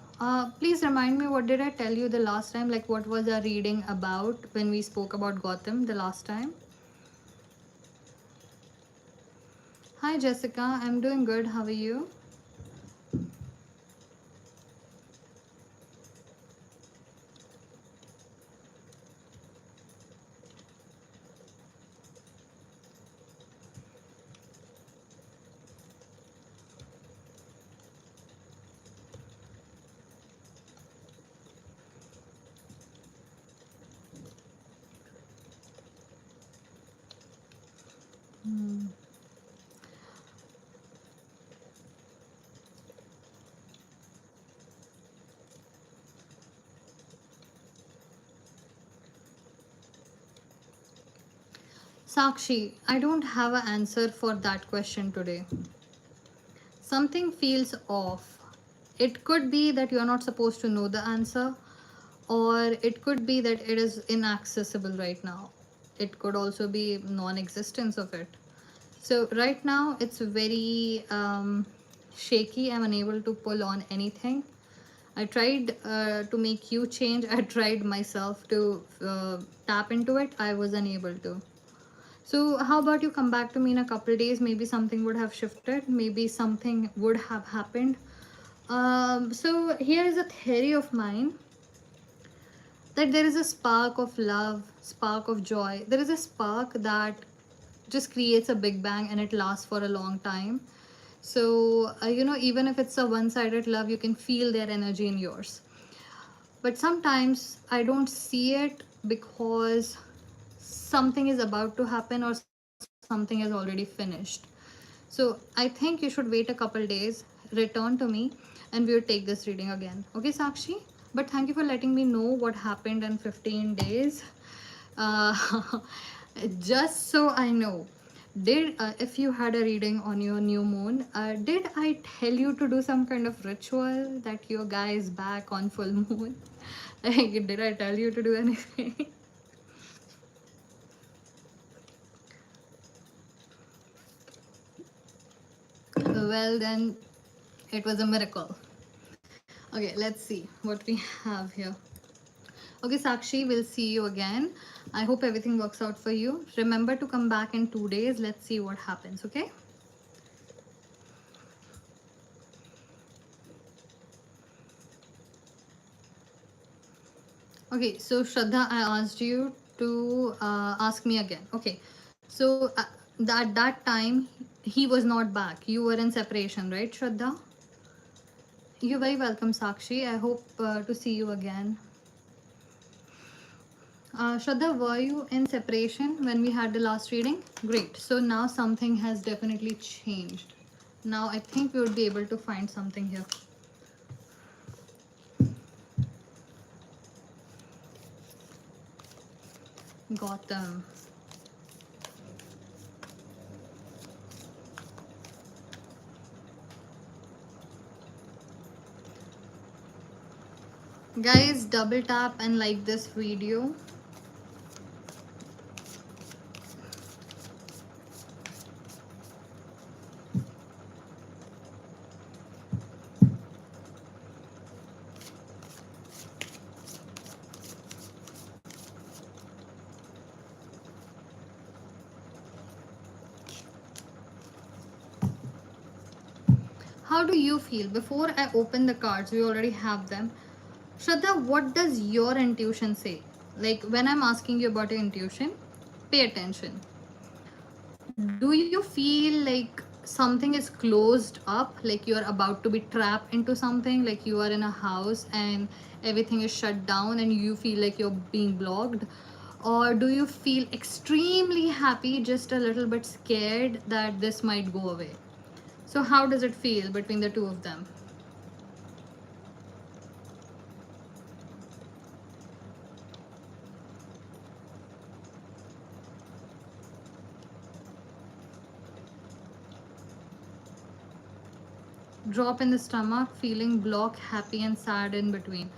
Please remind me, what did I tell you the last time? Like, what was our reading about when we spoke about Gotham the last time? Hi, Jessica. I'm doing good. How are you? Hmm. Sakshi, I don't have an answer for that question today. Something feels off. It could be that you're not supposed to know the answer, or it could be that it is inaccessible right now. It could also be non-existence of it. So right now it's very shaky. I'm unable to pull on anything. I tried to make you change. I tried myself to tap into it. I was unable to. So how about you come back to me in a couple days? Maybe something would have shifted. Maybe something would have happened. So here is a theory of mine, that there is a spark of love, spark of joy. There is a spark that just creates a big bang and it lasts for a long time. So, even if it's a one sided love, you can feel their energy in yours. But sometimes I don't see it because something is about to happen or something is already finished. So I think you should wait a couple days, return to me, and we will take this reading again. Okay, Sakshi? But thank you for letting me know what happened in 15 days. Uh, just so I know, if you had a reading on your new moon, did I tell you to do some kind of ritual that your guy is back on full moon? Like, did I tell you to do anything? Well, then it was a miracle. Okay, let's see what we have here. Okay, Sakshi, we'll see you again. I hope everything works out for you. Remember to come back in 2 days. Let's see what happens, okay? Okay, so Shraddha, I asked you to ask me again. Okay, so that time he was not back. You were in separation, right, Shraddha? You're very welcome, Sakshi. I hope to see you again. Shraddha, were you in separation when we had the last reading? Great. So now something has definitely changed. Now I think we would be able to find something here. Gotham. Guys, double tap and like this video. How do you feel? Before I open the cards, we already have them. Shraddha, what does your intuition say? Like, when I'm asking you about your intuition, pay attention. Do you feel like something is closed up, like you're about to be trapped into something, like you are in a house and everything is shut down and you feel like you're being blocked? Or do you feel extremely happy, just a little bit scared that this might go away? So how does it feel between the two of them? Drop in the stomach, feeling blocked, happy and sad in between.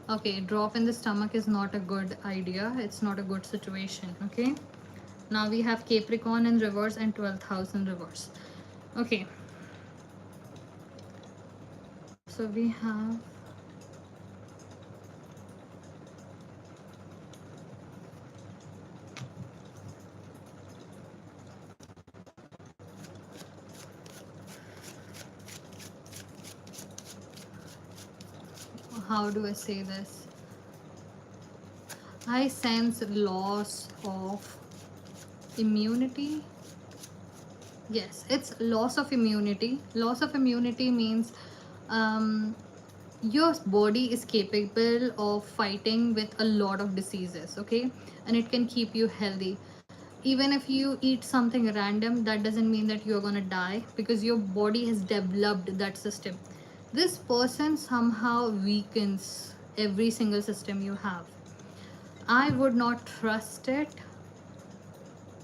Okay, drop in the stomach is not a good idea. It's not a good situation. Okay, now we have Capricorn in reverse and 12th house in reverse. Okay, So we have how do I say this? I sense loss of immunity. Yes, it's loss of immunity. Loss of immunity means um, your body is capable of fighting with a lot of diseases, okay? And it can keep you healthy. Even if you eat something random, that doesn't mean that you're gonna die, because your body has developed that system. This person somehow weakens every single system you have. I would not trust it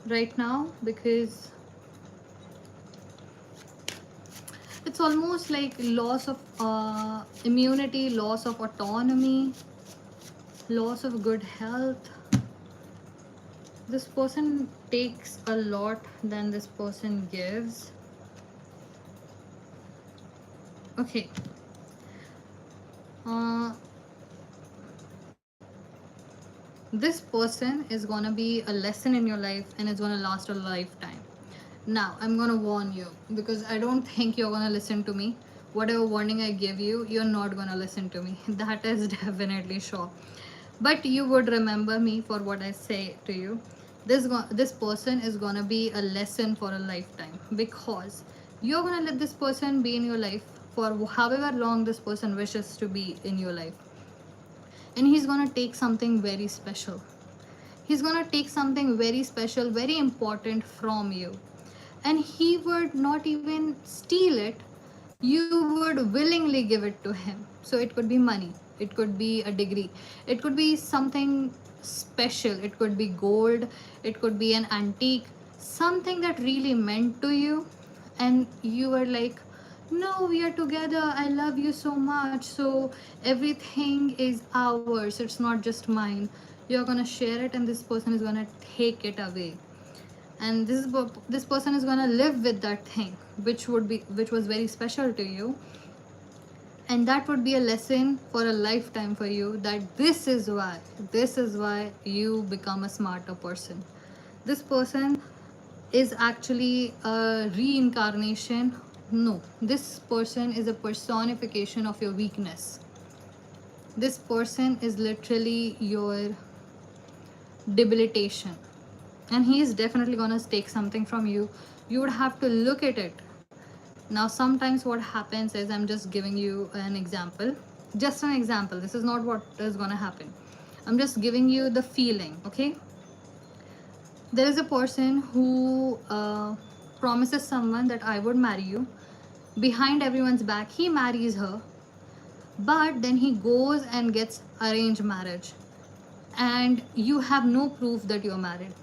right now, because it's almost like loss of immunity, loss of autonomy, loss of good health. This person takes a lot than this person gives. Okay. uh, this person is gonna be a lesson in your life, and it's gonna last a lifetime. Now I'm gonna warn you, because I don't think you're gonna listen to me. Whatever warning I give you, you're not gonna listen to me. That is definitely sure. But you would remember me for what I say to you. This person is gonna be a lesson for a lifetime, because you're gonna let this person be in your life for however long this person wishes to be in your life, and he's gonna take something very special. He's gonna take something very special, very important from you, and he would not even steal it. You would willingly give it to him. So it could be money, it could be a degree, it could be something special, it could be gold, it could be an antique, something that really meant to you. And you were like, no, we are together, I love you so much, so everything is ours, it's not just mine. You're gonna share it, and this person is gonna take it away. And this person is gonna live with that thing, which was very special to you. And that would be a lesson for a lifetime for you, that this is why you become a smarter person. This person is actually a reincarnation. No, this person is a personification of your weakness. This person is literally your debilitation, and he is definitely gonna take something from you. You would have to look at it. Now sometimes what happens is, I'm just giving you an example, just an example, this is not what is gonna happen, I'm just giving you the feeling, okay? There is a person who promises someone that I would marry you. Behind everyone's back he marries her, but then he goes and gets arranged marriage, and you have no proof that you're married.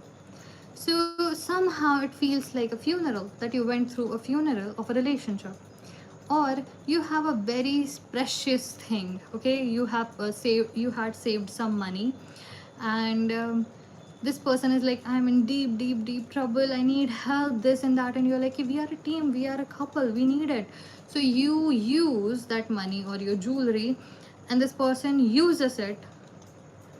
So somehow it feels like a funeral, that you went through a funeral of a relationship. Or you have a very precious thing, okay? You have you had saved some money, and this person is like, I'm in deep trouble, I need help, this and that, and you're like, we are a team, we are a couple, we need it. So you use that money or your jewelry, and this person uses it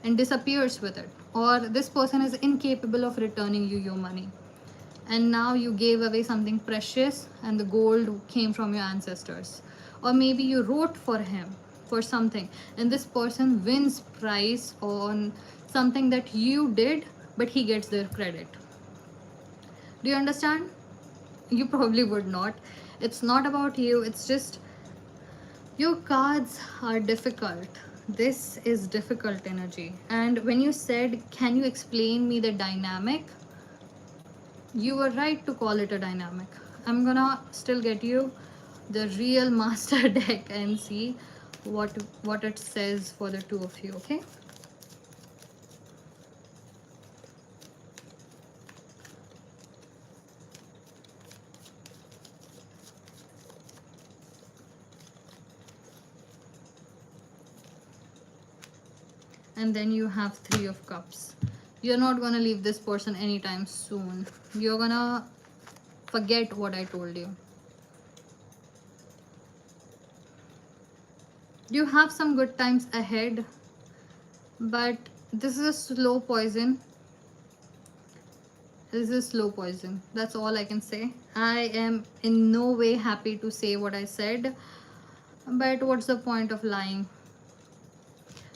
and disappears with it. Or this person is incapable of returning you your money, and now you gave away something precious, and the gold came from your ancestors. Or maybe you wrote for him for something, and this person wins prize on something that you did, but he gets their credit. Do you understand? You probably would not. It's not about you, it's just your cards are difficult. This is difficult energy. And when you said, can you explain me the dynamic, you were right to call it a dynamic. I'm gonna still get you the real master deck and see what it says for the two of you, okay? And then you have Three of Cups. You're not gonna leave this person anytime soon. You're gonna forget what I told you. You have some good times ahead, but this is a slow poison. This is slow poison. That's all I can say. I am in no way happy to say what I said, but what's the point of lying?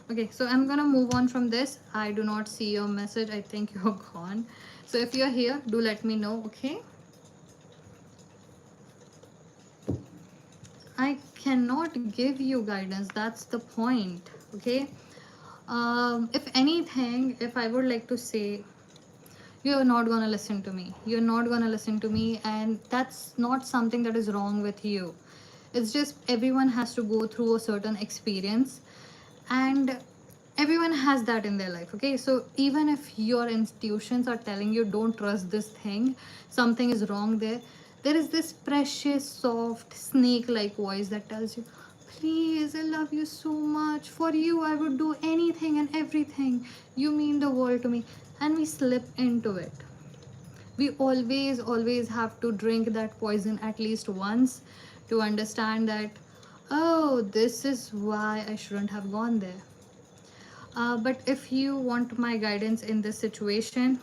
Okay, so I'm gonna move on from this. I do not see your message. I think you're gone. So if you're here, do let me know, okay? I cannot give you guidance. That's the point, okay? If anything, if I would like to say, you're not gonna listen to me. You're not gonna listen to me, and that's not something that is wrong with you. It's just everyone has to go through a certain experience, and everyone has that in their life, okay? So even if your institutions are telling you don't trust this thing, something is wrong there, there is this precious soft snake like voice that tells you, please, I love you so much, for you I would do anything and everything, you mean the world to me. And we slip into it. We always have to drink that poison at least once to understand that, oh, this is why I shouldn't have gone there. But if you want my guidance in this situation,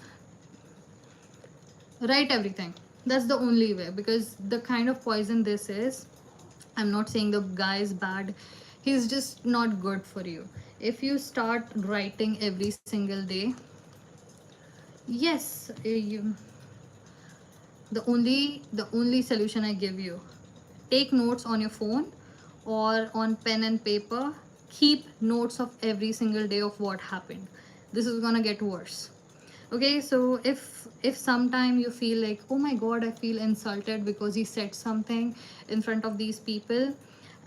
write everything. That's the only way, because the kind of poison this is, I'm not saying the guy is bad, he's just not good for you. If you start writing every single day, yes, the only solution I give you, take notes on your phone or on pen and paper. Keep notes of every single day of what happened. This is gonna get worse. Okay, so if sometime you feel like, oh my god, I feel insulted because he said something in front of these people,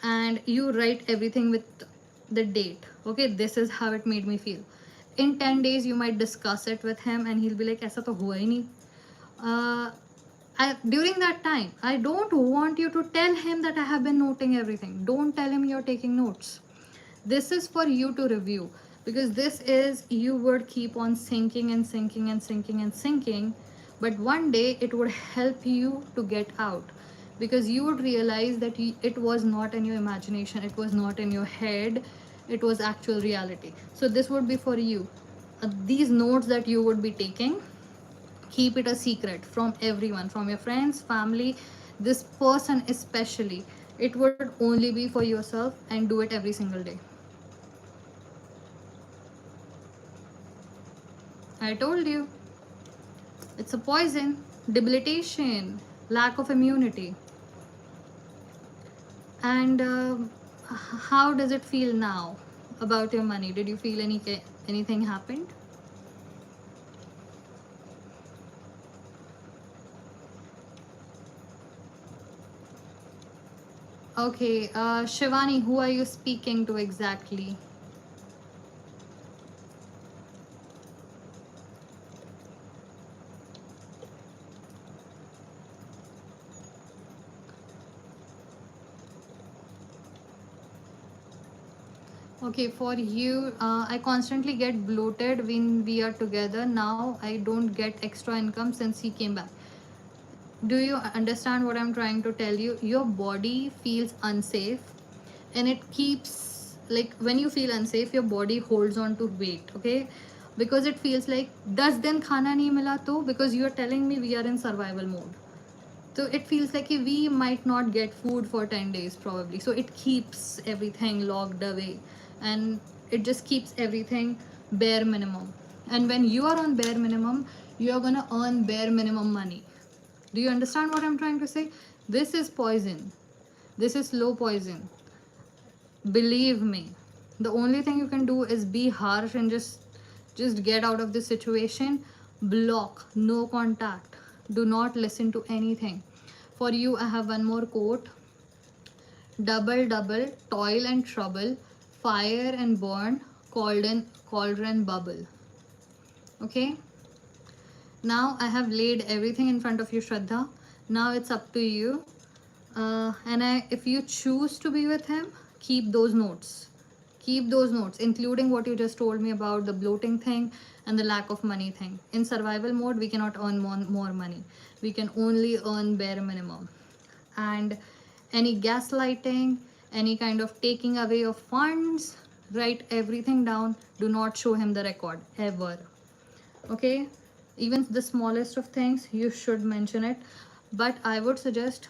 and you write everything with the date, okay, this is how it made me feel. In 10 days you might discuss it with him and he'll be like, aisa to hua hi nahi. During that time, I don't want you to tell him that I have been noting everything. Don't tell him you're taking notes. This is for you to review, because this is, you would keep on sinking and sinking and sinking and sinking, but one day it would help you to get out, because you would realize that it was not in your imagination, it was not in your head, it was actual reality. So this would be for you. These notes that you would be taking, keep it a secret from everyone, from your friends, family, this person especially. It would only be for yourself, and do it every single day. I told you, it's a poison, debilitation, lack of immunity. And how does it feel now about your money? Did you feel anything happened? Okay, Shivani, who are you speaking to exactly? Okay, for you, I constantly get bloated when we are together. Now I don't get extra income since he came back. Do you understand what I'm trying to tell you? Your body feels unsafe, and it keeps, like, when you feel unsafe, your body holds on to weight, okay? Because it feels like, does then khana nahi mila to, because you are telling me we are in survival mode. So it feels like we might not get food for 10 days probably. So it keeps everything locked away, and it just keeps everything bare minimum. And when you are on bare minimum, you're gonna earn bare minimum money. Do you understand what I'm trying to say? This is poison. This is slow poison. Believe me. The only thing you can do is be harsh and just get out of this situation. Block, no contact. Do not listen to anything. For you, I have one more quote. Double, double, toil and trouble, fire and burn, cauldron bubble. Okay? Now I have laid everything in front of you, Shraddha. Now it's up to you. If you choose to be with him, keep those notes. Keep those notes, including what you just told me about the bloating thing and the lack of money thing. In survival mode, we cannot earn more money. We can only earn bare minimum. And any gaslighting, any kind of taking away of funds, write everything down. Do not show him the record ever. Okay, even the smallest of things you should mention it, but I would suggest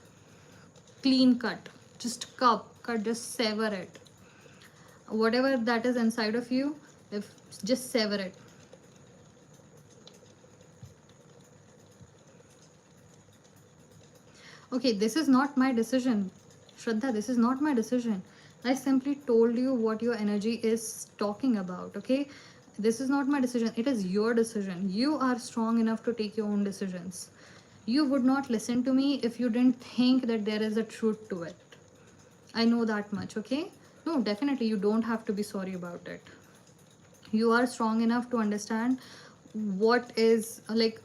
clean cut. Just cut, just sever it, whatever that is inside of you. If just sever it. Okay, this is not my decision, Shraddha. This is not my decision. I simply told you what your energy is talking about. Okay, this is not my decision. It is your decision. You are strong enough to take your own decisions. You would not listen to me if you didn't think that there is a truth to it. I know that much. Okay, no, definitely you don't have to be sorry about it. You are strong enough to understand what is like,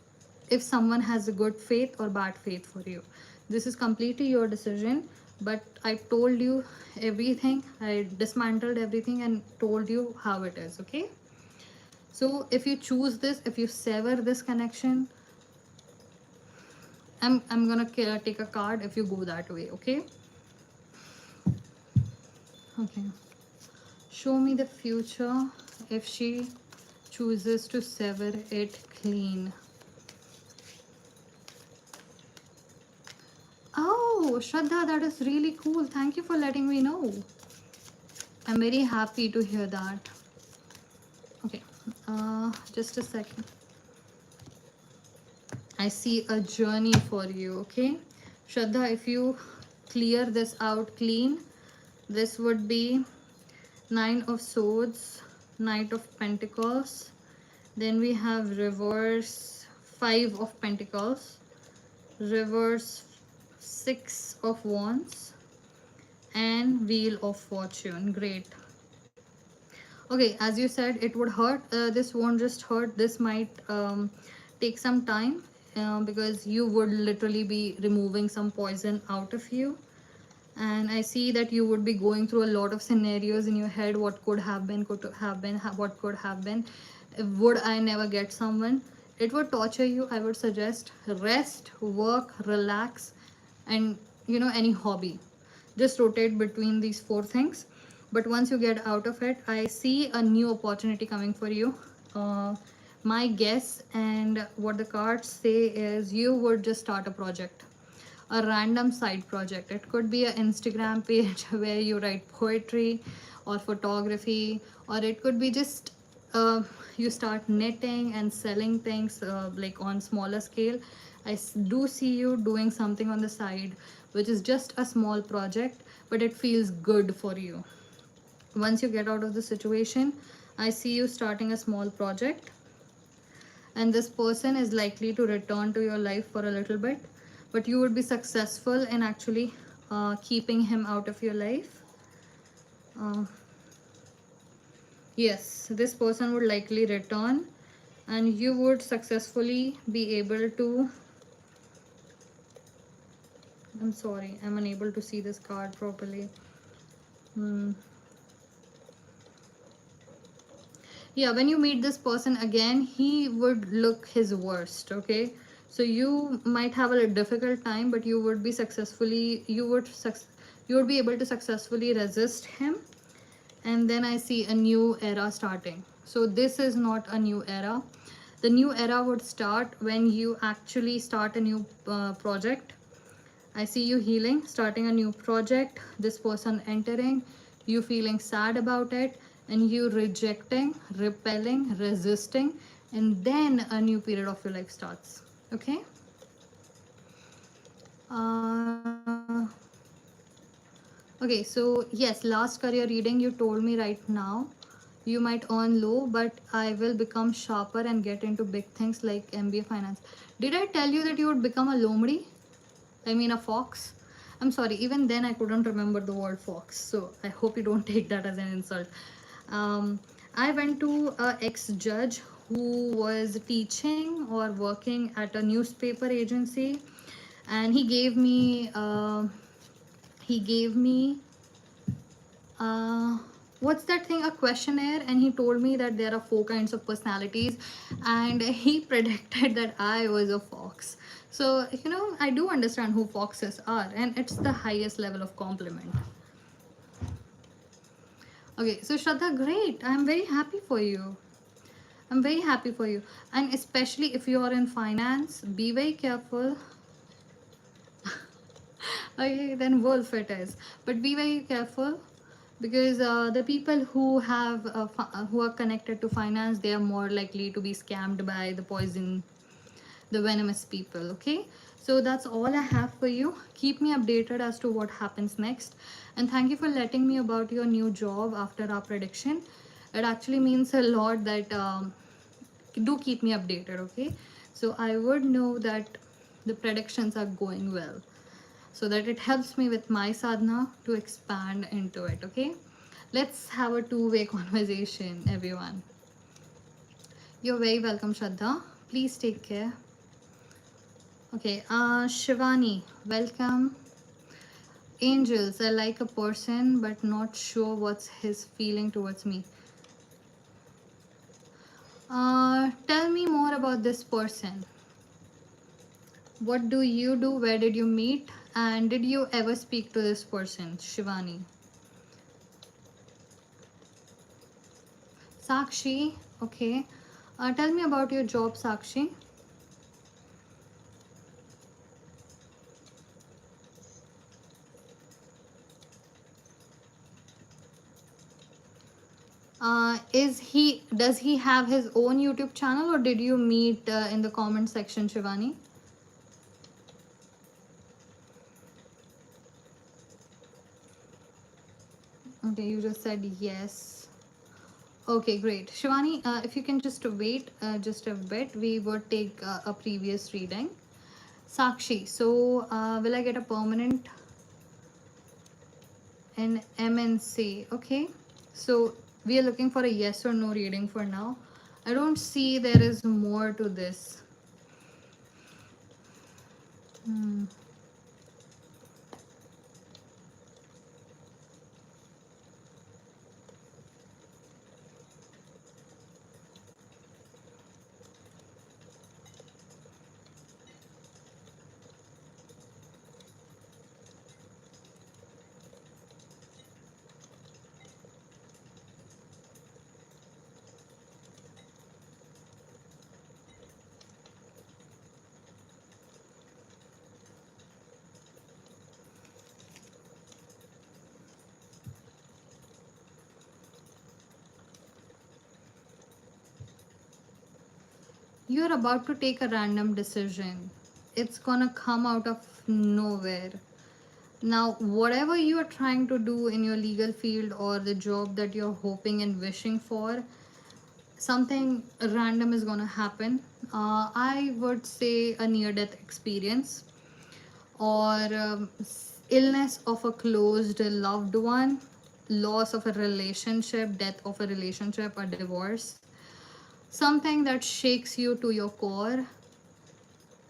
if someone has a good faith or bad faith for you. This is completely your decision, but I told you everything. I dismantled everything and told you how it is. Okay, so if you choose this, if you sever this connection, I'm gonna take a card if you go that way. Okay, okay, show me the future if she chooses to sever it clean. Oh, Shraddha, that is really cool. Thank you for letting me know. I'm very happy to hear that. Okay, just a second. I see a journey for you. Okay, Shraddha, if you clear this out clean, this would be Nine of Swords, Knight of Pentacles. Then we have reverse Five of Pentacles, reverse Six of Wands, and Wheel of Fortune. Great. Okay, as you said, it would hurt. This won't just hurt. This might take some time because you would literally be removing some poison out of you. And I see that you would be going through a lot of scenarios in your head. What could have been, what could have been. Would I never get someone? It would torture you. I would suggest rest, work, relax, and any hobby. Just rotate between these four things. But once you get out of it, I see a new opportunity coming for you. My guess and what the cards say is you would just start a project, a random side project. It could be an Instagram page where you write poetry or photography, or it could be just you start knitting and selling things like on smaller scale. I do see you doing something on the side, which is just a small project, but it feels good for you. Once you get out of the situation, I see you starting a small project, and this person is likely to return to your life for a little bit, but you would be successful in actually keeping him out of your life. Yes, this person would likely return, and you would successfully be able to, I'm sorry, I'm unable to see this card properly. Yeah, when you meet this person again, he would look his worst. Okay, so you might have a difficult time, but you would be be able to successfully resist him. And then I see a new era starting. So this is not a new era. The new era would start when you actually start a new project. I see you healing, starting a new project, this person entering, you feeling sad about it, and you rejecting, repelling, resisting, and then a new period of your life starts. Okay? Okay, so yes, last career reading, you told me right now you might earn low, but I will become sharper and get into big things like MBA finance. Did I tell you that you would become a lomri? I mean a fox? I'm sorry, even then I couldn't remember the word fox, so I hope you don't take that as an insult. I went to a ex-judge who was teaching or working at a newspaper agency, and he gave me what's that thing, a questionnaire, and he told me that there are 4 kinds of personalities, and he predicted that I was a fox. So I do understand who foxes are, and it's the highest level of compliment. Okay, so Shraddha, great. I'm very happy for you. I'm very happy for you. And especially if you are in finance, be very careful. Okay, then wolf it is. But be very careful, because the people who have who are connected to finance, they are more likely to be scammed by the poison, the venomous people. Okay, so that's all I have for you. Keep me updated as to what happens next, and thank you for letting me about your new job after our prediction. It actually means a lot that do keep me updated. Okay, so I would know that the predictions are going well, so that it helps me with my sadhana to expand into it. Okay, let's have a two-way conversation, everyone. You're very welcome, Shraddha. Please take care. Okay, Shivani, welcome. Angels, I like a person but not sure what's his feeling towards me. Tell me more about this person. What do you do? Where did you meet? And did you ever speak to this person, Shivani? Sakshi, okay. Tell me about your job, Sakshi. Does he have his own YouTube channel, or did you meet in the comment section, Shivani? Okay, you just said yes. Okay, great. Shivani, if you can just wait just a bit, we would take a previous reading. Sakshi, so will I get a permanent in MNC? Okay, so we are looking for a yes or no reading for now. I don't see there is more to this. Hmm. You're about to take a random decision. It's gonna come out of nowhere. Now, whatever you are trying to do in your legal field or the job that you're hoping and wishing for, something random is gonna happen. I would say a near-death experience, or illness of a closed loved one, loss of a relationship, death of a relationship, a divorce, something that shakes you to your core,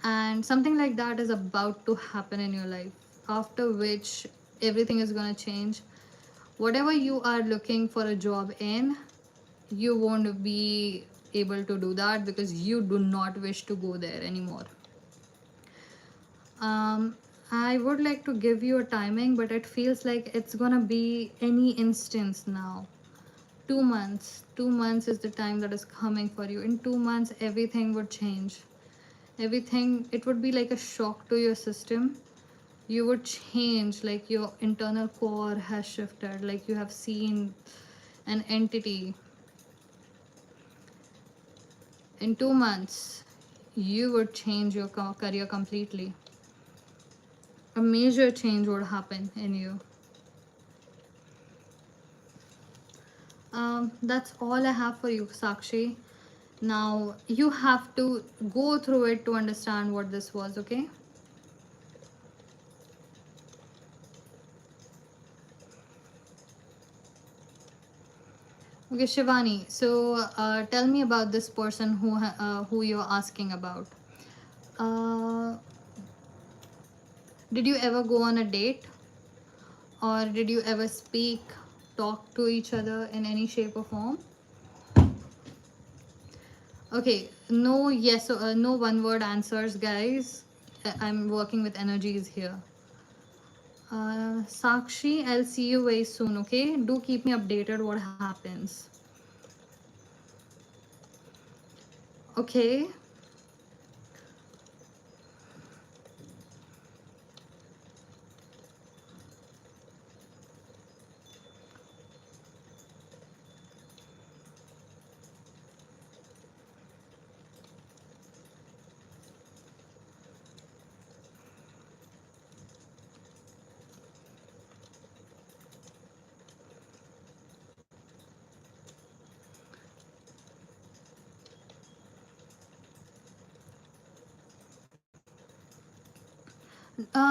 and something like that is about to happen in your life, after which everything is going to change. Whatever you are looking for a job in, you won't be able to do that because you do not wish to go there anymore. I would like to give you a timing, but it feels like it's gonna be any instance now. 2 months. 2 months is the time that is coming for you. In 2 months, everything would change. Everything, it would be like a shock to your system. You would change, like your internal core has shifted, like you have seen an entity. In 2 months, you would change your career completely. A major change would happen in you. That's all I have for you, Sakshi. Now you have to go through it to understand what this was. Okay. Okay, Shivani. So tell me about this person who you're asking about. Uh, did you ever go on a date, or did you ever speak, talk to each other in any shape or form? Okay, no yes, no one word answers, guys. I'm working with energies here. Sakshi, I'll see you very soon, okay? Do keep me updated what happens. Okay.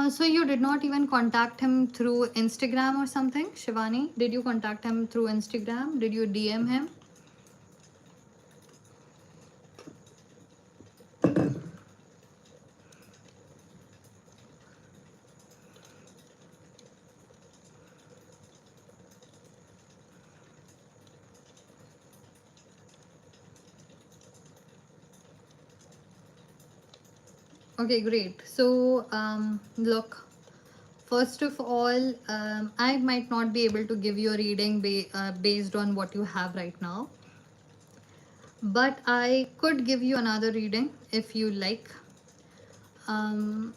So you did not even contact him through Instagram or something, Shivani? Did you contact him through Instagram? Did you DM him? Okay, great. So, look, first of all, I might not be able to give you a reading based on what you have right now, but I could give you another reading if you like. Um,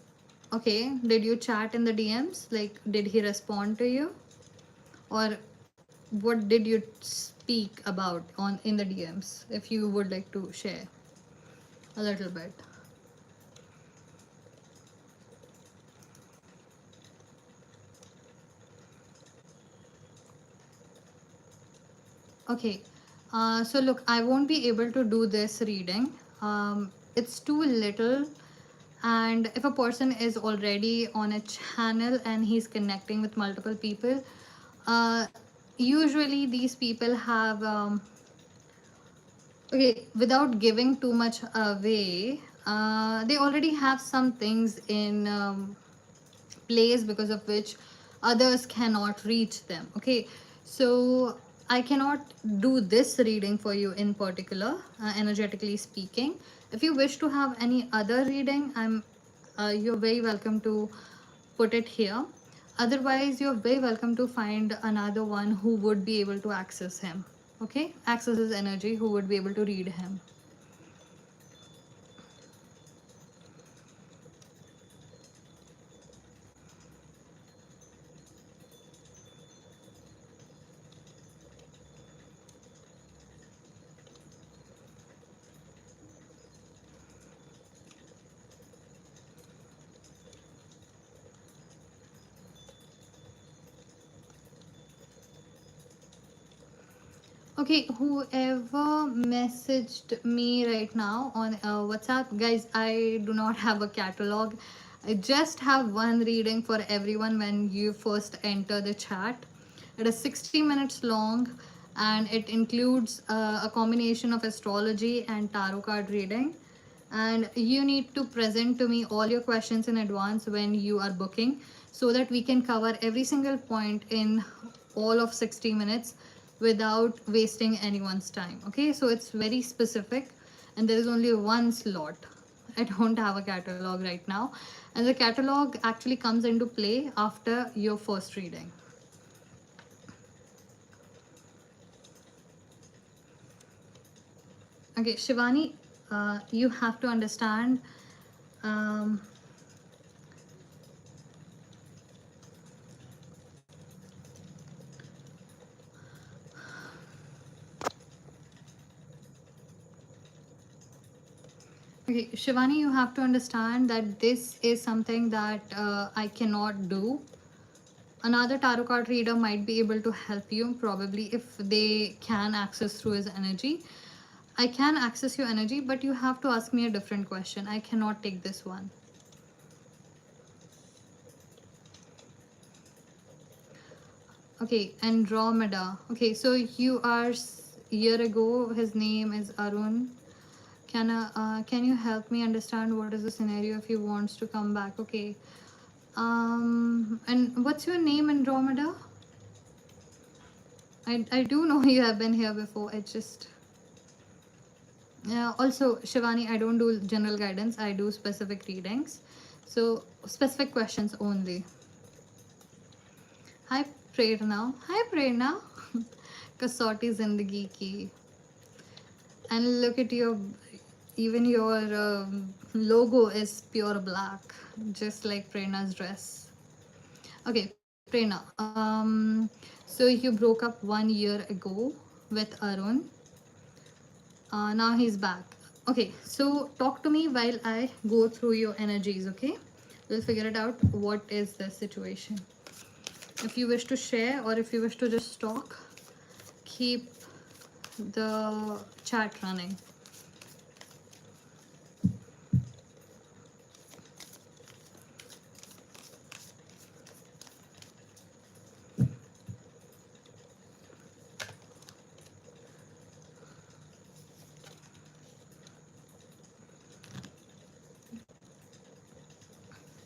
okay, did you chat in the DMs? Like, did he respond to you? Or what did you speak about on in the DMs? If you would like to share a little bit. Okay, so look, I won't be able to do this reading. It's too little, and if a person is already on a channel and he's connecting with multiple people, uh, usually these people have okay, without giving too much away, they already have some things in place because of which others cannot reach them. Okay, so I cannot do this reading for you in particular, energetically speaking. If you wish to have any other reading, you're very welcome to put it here. Otherwise, you're very welcome to find another one who would be able to access him. Okay, access his energy, who would be able to read him. Okay, whoever messaged me right now on WhatsApp, guys, I do not have a catalog. I just have one reading for everyone when you first enter the chat. It is 60 minutes long and it includes a combination of astrology and tarot card reading. And you need to present to me all your questions in advance when you are booking so that we can cover every single point in all of 60 minutes without wasting anyone's time. Okay, so it's very specific and there is only one slot. I don't have a catalog right now, and the catalog actually comes into play after your first reading. Okay, Shivani, you have to understand. Um, okay, Shivani, you have to understand that this is something that I cannot do. Another tarot card reader might be able to help you, probably, if they can access through his energy. I can access your energy, but you have to ask me a different question. I cannot take this one. Okay, Andromeda. Okay, so you are year ago. His name is Arun. Can you help me understand what is the scenario if he wants to come back? Okay. And what's your name, Andromeda? I do know you have been here before. I just also, Shivani, I don't do general guidance. I do specific readings, so specific questions only. Hi Prerna. Hi Prerna. Kasauti Zindagi Ki. And look at your, even your logo is pure black, just like Prerna's dress. Okay, Prerna. So you broke up 1 year ago with Arun. Now he's back. Okay, so talk to me while I go through your energies. Okay, we'll figure it out. What is the situation? If you wish to share or if you wish to just talk, keep the chat running.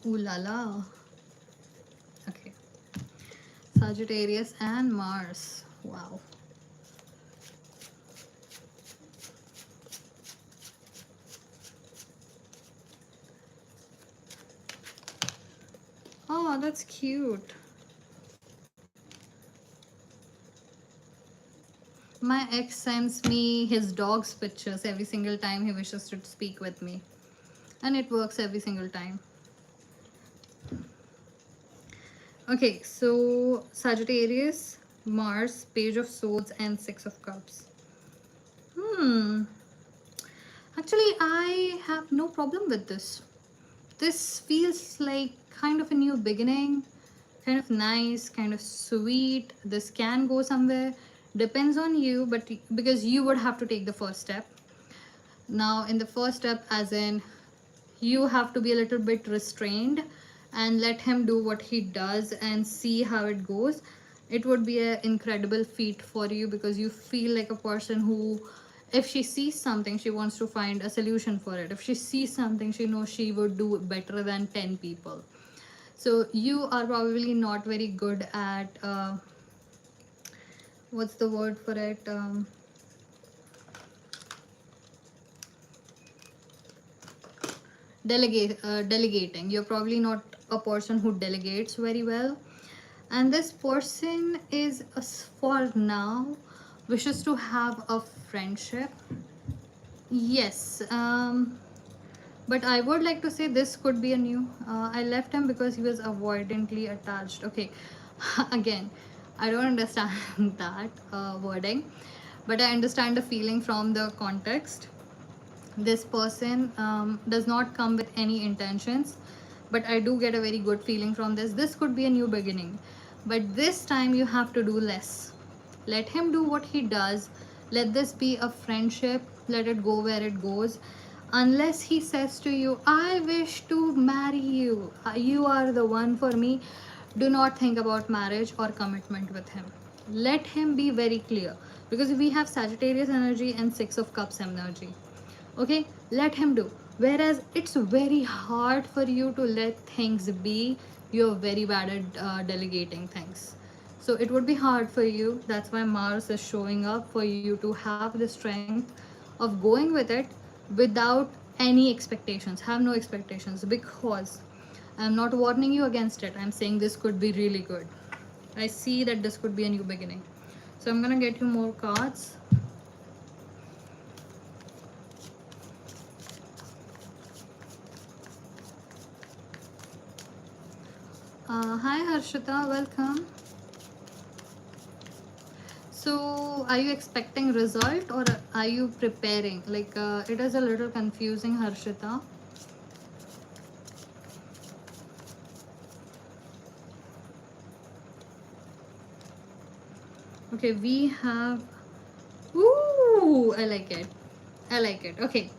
Ooh la la. Okay. Sagittarius and Mars. Wow. Oh, that's cute. My ex sends me his dog's pictures every single time he wishes to speak with me. And it works every single time. Okay, so Sagittarius, Mars, Page of Swords, and Six of Cups. Actually, I have no problem with this. This feels like kind of a new beginning, kind of nice, kind of sweet. This can go somewhere. Depends on you, but because you would have to take the first step. Now, in the first step, as in you have to be a little bit restrained and let him do what he does and see how it goes. It would be an incredible feat for you because you feel like a person who, if she sees something, she wants to find a solution for it. If she sees something, she knows she would do better than 10 people. So you are probably not very good at what's the word for it, delegating. You're probably not a person who delegates very well, and this person is for now wishes to have a friendship. Yes, but I would like to say this could be a new, I left him because he was avoidantly attached. Okay. Again, I don't understand that wording, but I understand the feeling from the context. This person does not come with any intentions, but I do get a very good feeling from this could be a new beginning, but this time you have to do less. Let him do what he does. Let this be a friendship. Let it go where it goes. Unless he says to you, I wish to marry you, you are the one for me, do not think about marriage or commitment with him. Let him be very clear, because we have Sagittarius energy and Six of Cups energy. Okay, let him do. Whereas it's very hard for you to let things be. You're very bad at delegating things, so it would be hard for you. That's why Mars is showing up for you to have the strength of going with it without any expectations. Have no expectations, because I'm not warning you against it. I'm saying this could be really good. I see that this could be a new beginning. So I'm gonna get you more cards. Hi Harshita, welcome. So are you expecting result or are you preparing? Like it is a little confusing, Harshita. Okay, we have, ooh, I like it. I like it. Okay.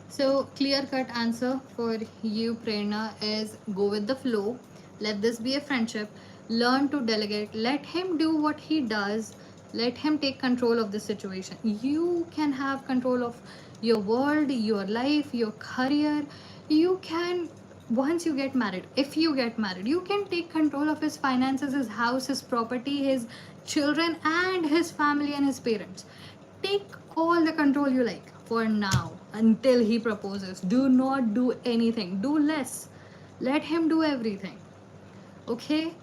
So clear cut answer for you, Prerna, is go with the flow. Let this be a friendship. Learn to delegate. Let him do what he does. Let him take control of the situation. You can have control of your world, your life, your career. You can, once you get married, if you get married, you can take control of his finances, his house, his property, his children, and his family and his parents. Take all the control you like for now until he proposes. Do not do anything. Do less. Let him do everything. Okay?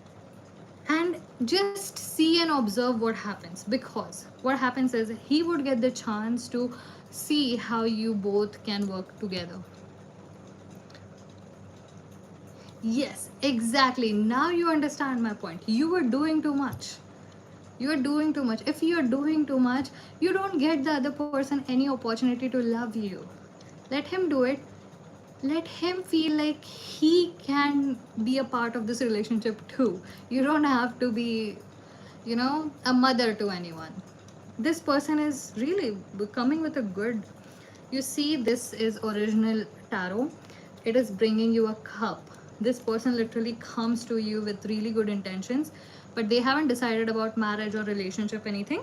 and just see and observe what happens, because what happens is he would get the chance to see how you both can work together. Yes, exactly. Now you understand my point. You were doing too much. You are doing too much. If you are doing too much, you don't get the other person any opportunity to love you. Let him do it. Let him feel like he can be a part of this relationship too. You don't have to be, a mother to anyone. This person is really coming with a good. You see, this is original tarot. It is bringing you a cup. This person literally comes to you with really good intentions, but they haven't decided about marriage or relationship, anything.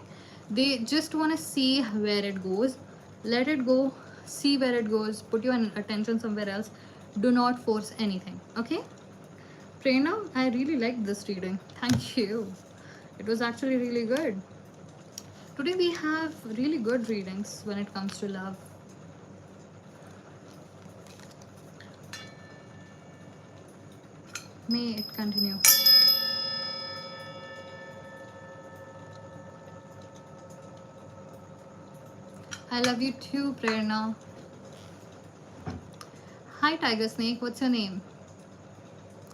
They just want to see where it goes. Let it go, see where it goes, put your attention somewhere else. Do not force anything, okay? Prerna, I really liked this reading. Thank you. It was actually really good. Today we have really good readings when it comes to love. May it continue. I love you too, Prerna. Hi, Tiger Snake. What's your name?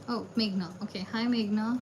Oh, Meghna. Okay. Hi, Meghna.